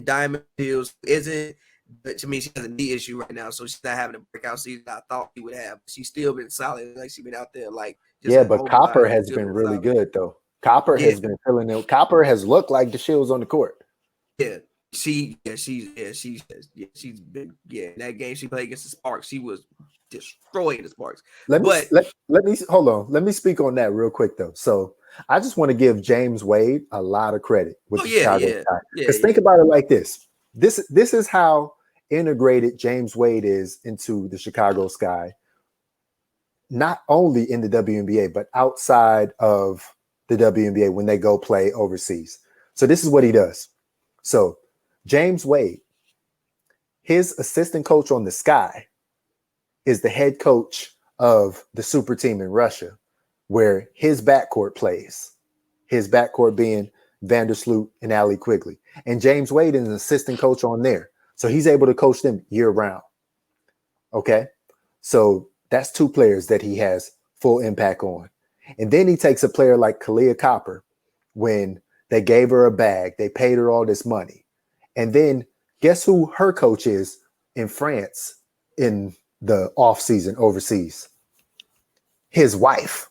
Diamond Hills isn't. But I mean, she has a knee issue right now, so she's not having a breakout season I thought she would have. She's still been solid, like she's been out there, like but Copper has been really good though. Copper has been filling it. Copper has looked like the Shields on the court. Yeah, she's been in that game she played against the Sparks. She was destroying the Sparks. Let me hold on. Let me speak on that real quick though. So I just want to give James Wade a lot of credit with the Chicago Sky. Because think about it like this. This is how integrated James Wade is into the Chicago Sky, not only in the WNBA, but outside of the WNBA when they go play overseas. So this is what he does. So James Wade, his assistant coach on the Sky, is the head coach of the super team in Russia, where his backcourt plays. His backcourt being Vandersloot and Allie Quigley. And James Wade is an assistant coach on there. So he's able to coach them year round. Okay. So that's 2 players that he has full impact on. And then he takes a player like Kalia Copper when they gave her a bag, they paid her all this money. And then guess who her coach is in France in the offseason overseas? His wife.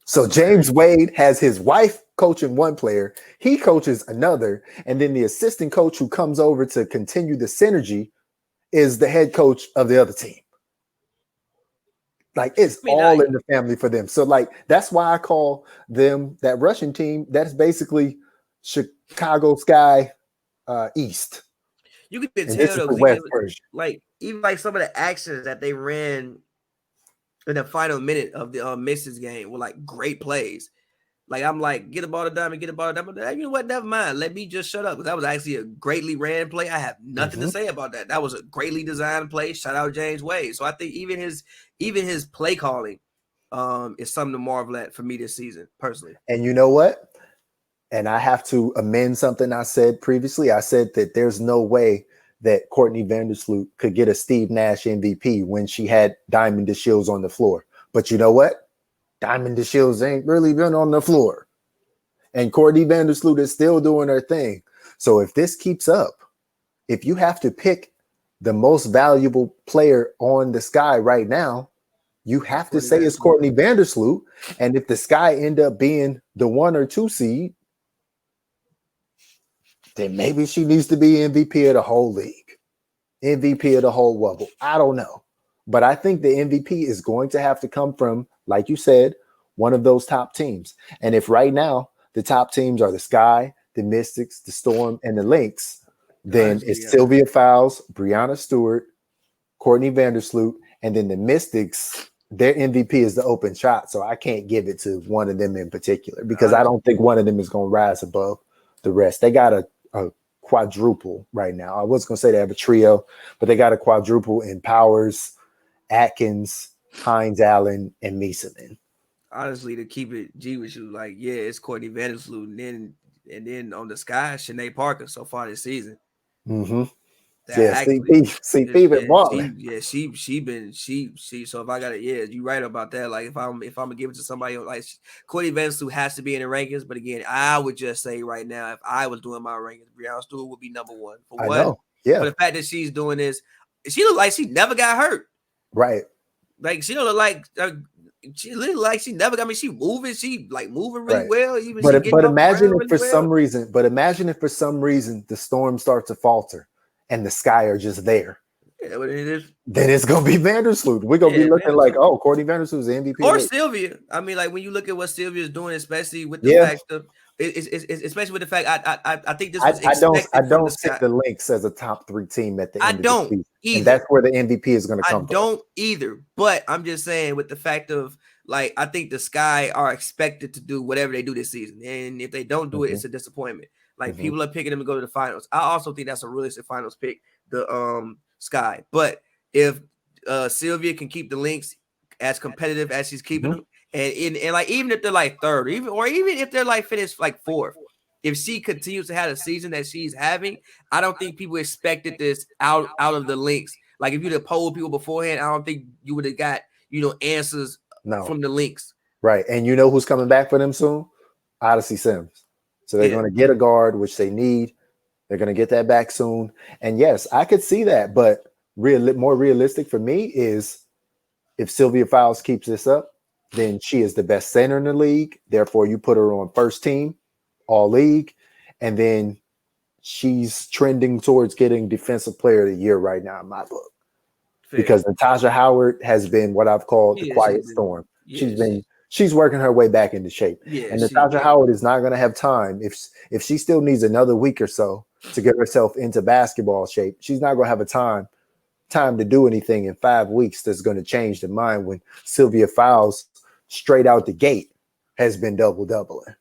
So James Wade has his wife coaching one player, he coaches another, and then the assistant coach who comes over to continue the synergy is the head coach of the other team. Like it's all in the family for them. So like that's why I call them that Russian team. That's basically Chicago Sky East. You could tell though, like even like some of the actions that they ran in the final minute of the Misses game were like great plays. Like I'm like, get the ball to Diamond, get the ball to Diamond. You know what? Never mind. Let me just shut up. Because that was actually a greatly ran play. I have nothing to say about that. That was a greatly designed play. Shout out James Wade. So I think even his play calling is something to marvel at for me this season, personally. And you know what? And I have to amend something I said previously. I said that there's no way that Courtney Vandersloot could get a Steve Nash MVP when she had Diamond DeShields on the floor. But you know what? Diamond DeShields ain't really been on the floor. And Courtney Vandersloot is still doing her thing. So if this keeps up, if you have to pick the most valuable player on the Sky right now, you have to say it's Courtney Vandersloot. And if the Sky end up being the 1 or 2 seed, then maybe she needs to be MVP of the whole league, MVP of the whole wubble. I don't know. But I think the MVP is going to have to come from, like you said, one of those top teams. And if right now the top teams are the Sky, the Mystics, the Storm, and the Lynx, then it's Sylvia Fowles, Breonna Stewart, Courtney Vandersloot, and then the Mystics, their MVP is the open shot. So I can't give it to one of them in particular because I don't think one of them is going to rise above the rest. They got a quadruple right now. I was going to say they have a trio, but they got a quadruple in Powers, Atkins, Hines Allen, and Meeseman. Honestly, to keep it G with you, like, yeah, it's Courtney Vandersloot, and then on the Sky, Shanae Parker so far this season. Mm-hmm. Yeah, CP been balling. So if I got it, yeah, you right about that. Like if I'm gonna give it to somebody like Courtney Vanderstue has to be in the rankings, but again, I would just say right now, if I was doing my rankings, Breanna Stewart would be number one. For I what? know. Yeah. For the fact that she's doing this, she look like she never got hurt. Right. Like she don't look like she look like she never got me. She like moving really well. Even but imagine if really imagine if for some reason the storm starts to falter and the Sky are just there. Yeah, what it is. Then it's gonna be Vandersloot. We're gonna be looking like, oh, Courtney Vandersloot is the MVP. Or Sylvia. I mean, like when you look at what Sylvia is doing, especially with the fact of especially with the fact I think this was expected. I don't see the Lynx as a top 3 team at the end of the season. Either. And that's where the MVP is going to come from. I don't either. But I'm just saying with the fact of like I think the Sky are expected to do whatever they do this season. And if they don't do it, it's a disappointment. Like people are picking them to go to the finals. I also think that's a realistic finals pick, the Sky. But if Sylvia can keep the Lynx as competitive as she's keeping them, and like even if they're like third, or even if they're like finished like fourth, if she continues to have a season that she's having, I don't think people expected this out of the Lynx. Like if you'd have polled people beforehand, I don't think you would have got answers from the Lynx. Right, and you know who's coming back for them soon? Odyssey Sims. So they're going to get a guard, which they need. They're going to get that back soon. And yes, I could see that, but more realistic for me is if Sylvia Fowles keeps this up, then she is the best center in the league. Therefore, you put her on first team, all league, and then she's trending towards getting Defensive Player of the Year right now in my book. Fair. Because Natasha Howard has been what I've called the quiet storm. She's working her way back into shape. And Natasha Howard is not going to have time if she still needs another week or so to get herself into basketball shape. She's not going to have a time to do anything in 5 weeks that's going to change the mind when Sylvia Fowles straight out the gate has been doubling.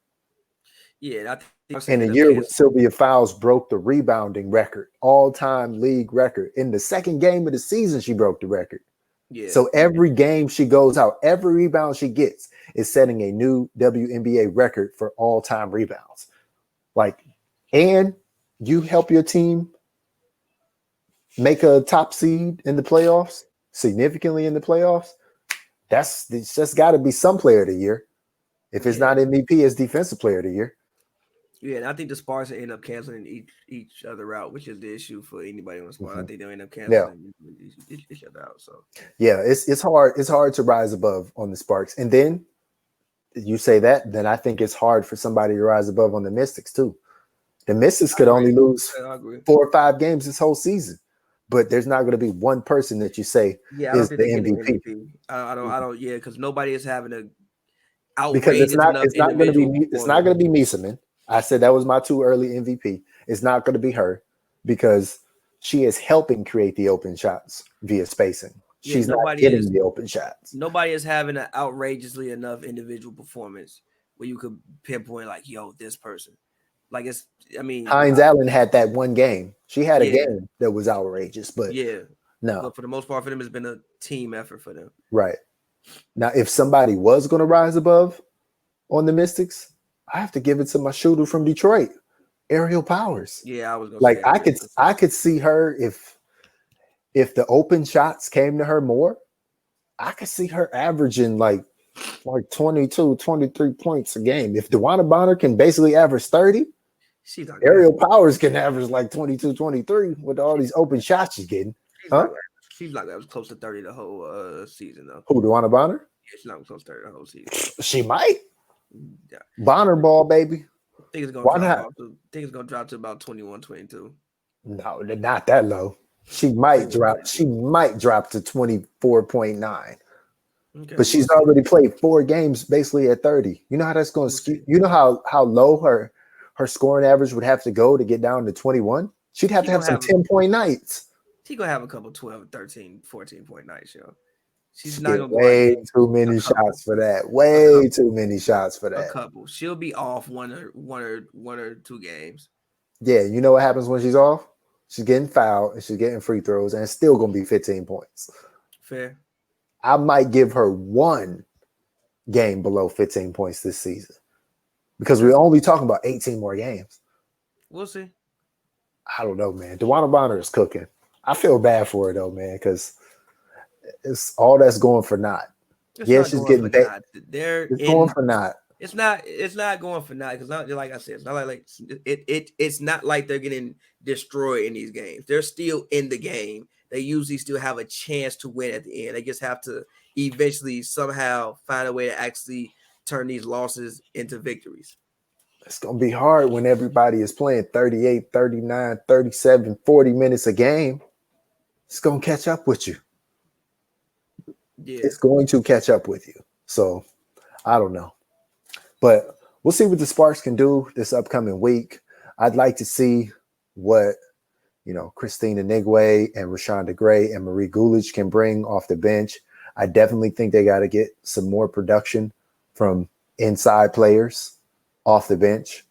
Yeah, in a year when Sylvia Fowles broke the rebounding record, all-time league record. In the second game of the season, she broke the record. Yeah. So every game she goes out, every rebound she gets is setting a new WNBA record for all-time rebounds. And you help your team make a top seed in the playoffs, significantly in the playoffs. It's just got to be some player of the year. If it's not MVP, it's defensive player of the year. Yeah, and I think the Sparks end up canceling each other out, which is the issue for anybody on the Sparks. I think they'll end up canceling each other out. So it's hard. It's hard to rise above on the Sparks. And then you say that, then I think it's hard for somebody to rise above on the Mystics too. The Mystics could only lose 4 or 5 games this whole season. But there's not going to be one person that you say is the MVP. I don't. Yeah, because nobody is having a outrageous because it's not going to be Mieseman. I said that was my too early MVP. It's not going to be her because she is helping create the open shots via spacing. She's not getting the open shots. Nobody is having an outrageously enough individual performance where you could pinpoint like, yo, this person. Like Hines Allen had that one game. She had a game that was outrageous, but no. But for the most part, for them, it's been a team effort for them. Right. Now, if somebody was going to rise above on the Mystics, I have to give it to my shooter from Detroit, Aerial Powers. Yeah, I was gonna say I could see her if the open shots came to her more. I could see her averaging like 22, 23 points a game. If DeWanna Bonner can basically average 30, Aerial Powers can average like 22, 23 with all these open shots she's getting. She's like that was close to 30 the whole season though. Who, DeWanna Bonner? Yeah, she's not close to 30 the whole season. She might. Yeah. Bonner ball, baby. I think it's gonna drop to about 21, 22. No, not that low. She might drop to 24.9. Okay. But she's already played 4 games basically at 30. You know how that's going to skew? You know how low her scoring average would have to go to get down to 21? She'd have to have some 10-point nights. She's going to have a couple 12, 13, 14-point nights, yo. She's not going to way too many shots for that. Way too many shots for that. A couple. She'll be off one or 2 games. Yeah, you know what happens when she's off? She's getting fouled and she's getting free throws, and it's still going to be 15 points. Fair. I might give her 1 game below 15 points this season because we're only talking about 18 more games. We'll see. I don't know, man. DeWanna Bonner is cooking. I feel bad for her though, man, because it's all that's going for naught. It's Yeah, not she's going getting for bet. naught. They're It's going in. for naught. It's not going for naught because not like I said, it's not like it's not like they're getting destroyed in these games. They're still in the game. They usually still have a chance to win at the end. They just have to eventually somehow find a way to actually turn these losses into victories. It's going to be hard when everybody is playing 38, 39, 37, 40 minutes a game. It's going to catch up with you. Yeah. It's going to catch up with you. So I don't know. But we'll see what the Sparks can do this upcoming week. I'd like to see what, Christina Nigwe and Rashonda Gray and Marie Gulich can bring off the bench. I definitely think they got to get some more production from inside players off the bench.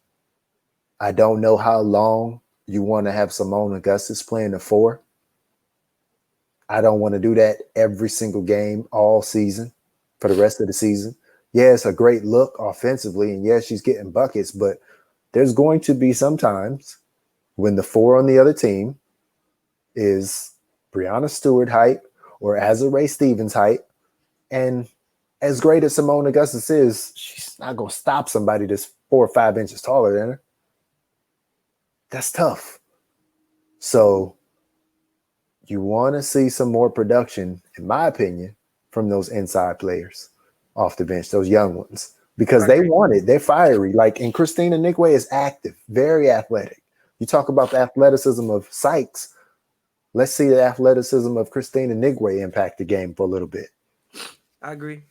I don't know how long you want to have Simone Augustus playing the 4. I don't want to do that every single game all season for the rest of the season. Yeah, it's a great look offensively, and yeah, she's getting buckets, but there's going to be some times when the 4 on the other team is Brianna Stewart height or Azurá Stevens height, and as great as Simone Augustus is, she's not going to stop somebody that's 4 or 5 inches taller than her. That's tough. So you want to see some more production, in my opinion, from those inside players off the bench, those young ones, because they want it. They're fiery. And Christina Nigwe is active, very athletic. You talk about the athleticism of Sykes. Let's see the athleticism of Christina Nigwe impact the game for a little bit. I agree.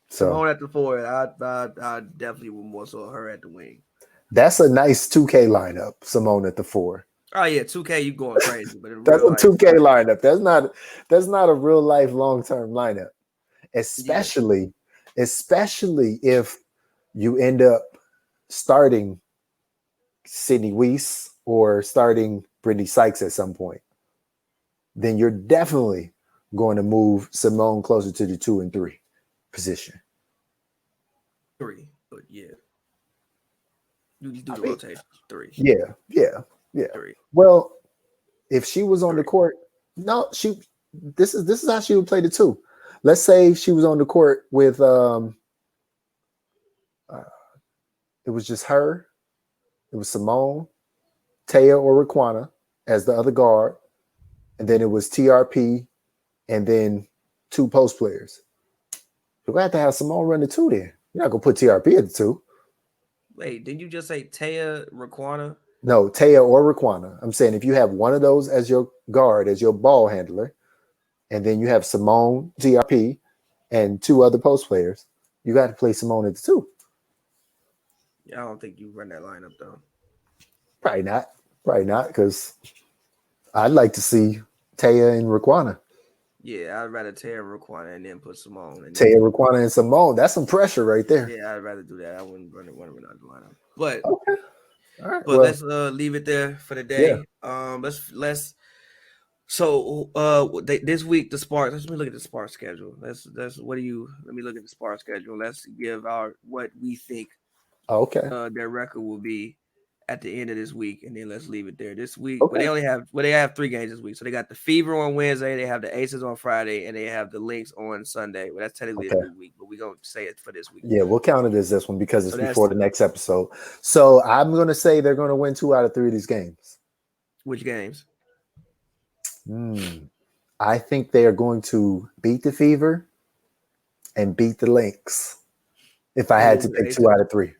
So Simone at the 4, I definitely would more so her at the wing. That's a nice 2K lineup, Simone at the 4. Oh yeah, 2K, you going crazy, but in that's real a life, 2K lineup. That's not a real life long-term lineup. Especially if you end up starting Sydney Weiss or starting Brittany Sykes at some point. Then you're definitely going to move Simone closer to the 2 and 3 position. 3, but yeah. You do the rotation 3. Yeah. 3. Well, if she was on the court, this is how she would play the 2. Let's say she was on the court with it was just her, it was Simone, Taya or Raquana as the other guard, and then it was TRP and then 2 post players. You're gonna have to have Simone run the 2 there. You're not gonna put TRP at the 2. Wait, didn't you just say Taya Raquana? No, Taya or Raquana. I'm saying if you have one of those as your guard, as your ball handler, and then you have Simone, TRP, and 2 other post players, you got to play Simone at the 2. Yeah, I don't think you run that lineup though. Probably not, because I'd like to see Taya and Raquana. Yeah, I'd rather Taya Raquana and then put Simone. Taya, Raquana, and Simone. That's some pressure right there. Yeah, I'd rather do that. I wouldn't run another lineup. But okay. All right. But let's leave it there for the day. Yeah. Let's. So this week the Sparks. Let me look at the Sparks schedule. Let's. What do you? Let me look at the Sparks schedule. Let's give our what we think. Okay. Their record will be at the end of this week, and then let's leave it there. This week, okay. But they have 3 games this week. So they got the Fever on Wednesday, they have the Aces on Friday, and they have the Lynx on Sunday. Well, that's technically a new week, but we're gonna say it for this week. Yeah, we'll count it as this one because it's before the next episode. So I'm gonna say they're gonna win 2 out of 3 of these games. Which games? I think they are going to beat the Fever and beat the Lynx. If I had to pick 2 out of 3.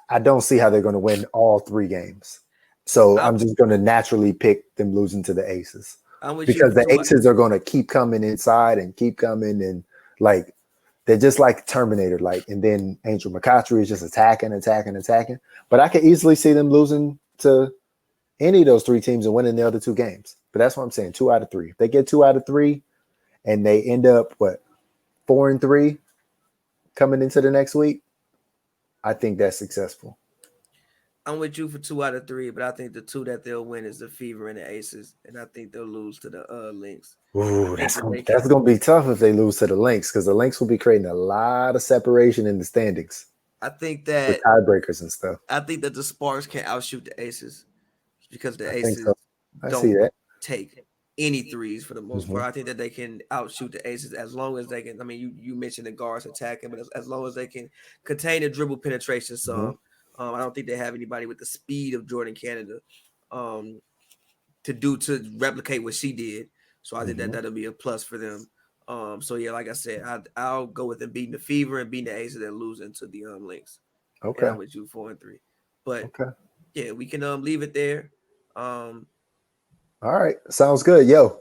I don't see how they're going to win all 3 games. So I'm just going to naturally pick them losing to the Aces. Because the Aces are going to keep coming inside and keep coming, and they're just like Terminator, and then Angel McCautry is just attacking. But I could easily see them losing to any of those 3 teams and winning the other 2 games. But that's what I'm saying, 2 out of 3. If they get 2 out of 3 and they end up 4 and 3 coming into the next week, I think that's successful. I'm with you for 2 out of 3, but I think the 2 that they'll win is the Fever and the Aces, and I think they'll lose to the Lynx. Ooh, that's gonna be tough if they lose to the Lynx, because the Lynx will be creating a lot of separation in the standings. I think that with tiebreakers and stuff. I think that the Sparks can outshoot the Aces because the Aces I see that. take any threes for the most Mhm. part. I think that they can outshoot the Aces as long as they can. I mean, you mentioned the guards attacking, but as long as they can contain the dribble penetration some. I don't think they have anybody with the speed of Jordan Canada to replicate what she did. So I think that that'll be a plus for them. So yeah, like I said, I'll go with them beating the Fever and beating the Aces and losing to the Lynx. Okay. And I'm with you 4-3. But Okay. yeah, we can leave it there. All right. Sounds good. Yo,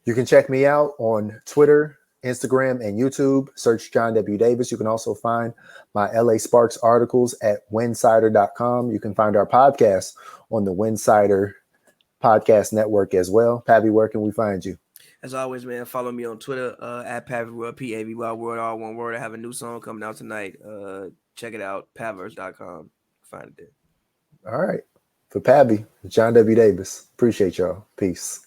you can check me out on Twitter, Instagram, and YouTube. Search John W. Davis. You can also find my LA Sparks articles at winsidr.com. You can find our podcast on the Winsidr Podcast Network as well. Pavy, where can we find you? As always, man, follow me on Twitter at Pavy World, Pavy World, all one word. I have a new song coming out tonight. Check it out, pavers.com. Find it there. All right. For Pavy, John W. Davis. Appreciate y'all. Peace.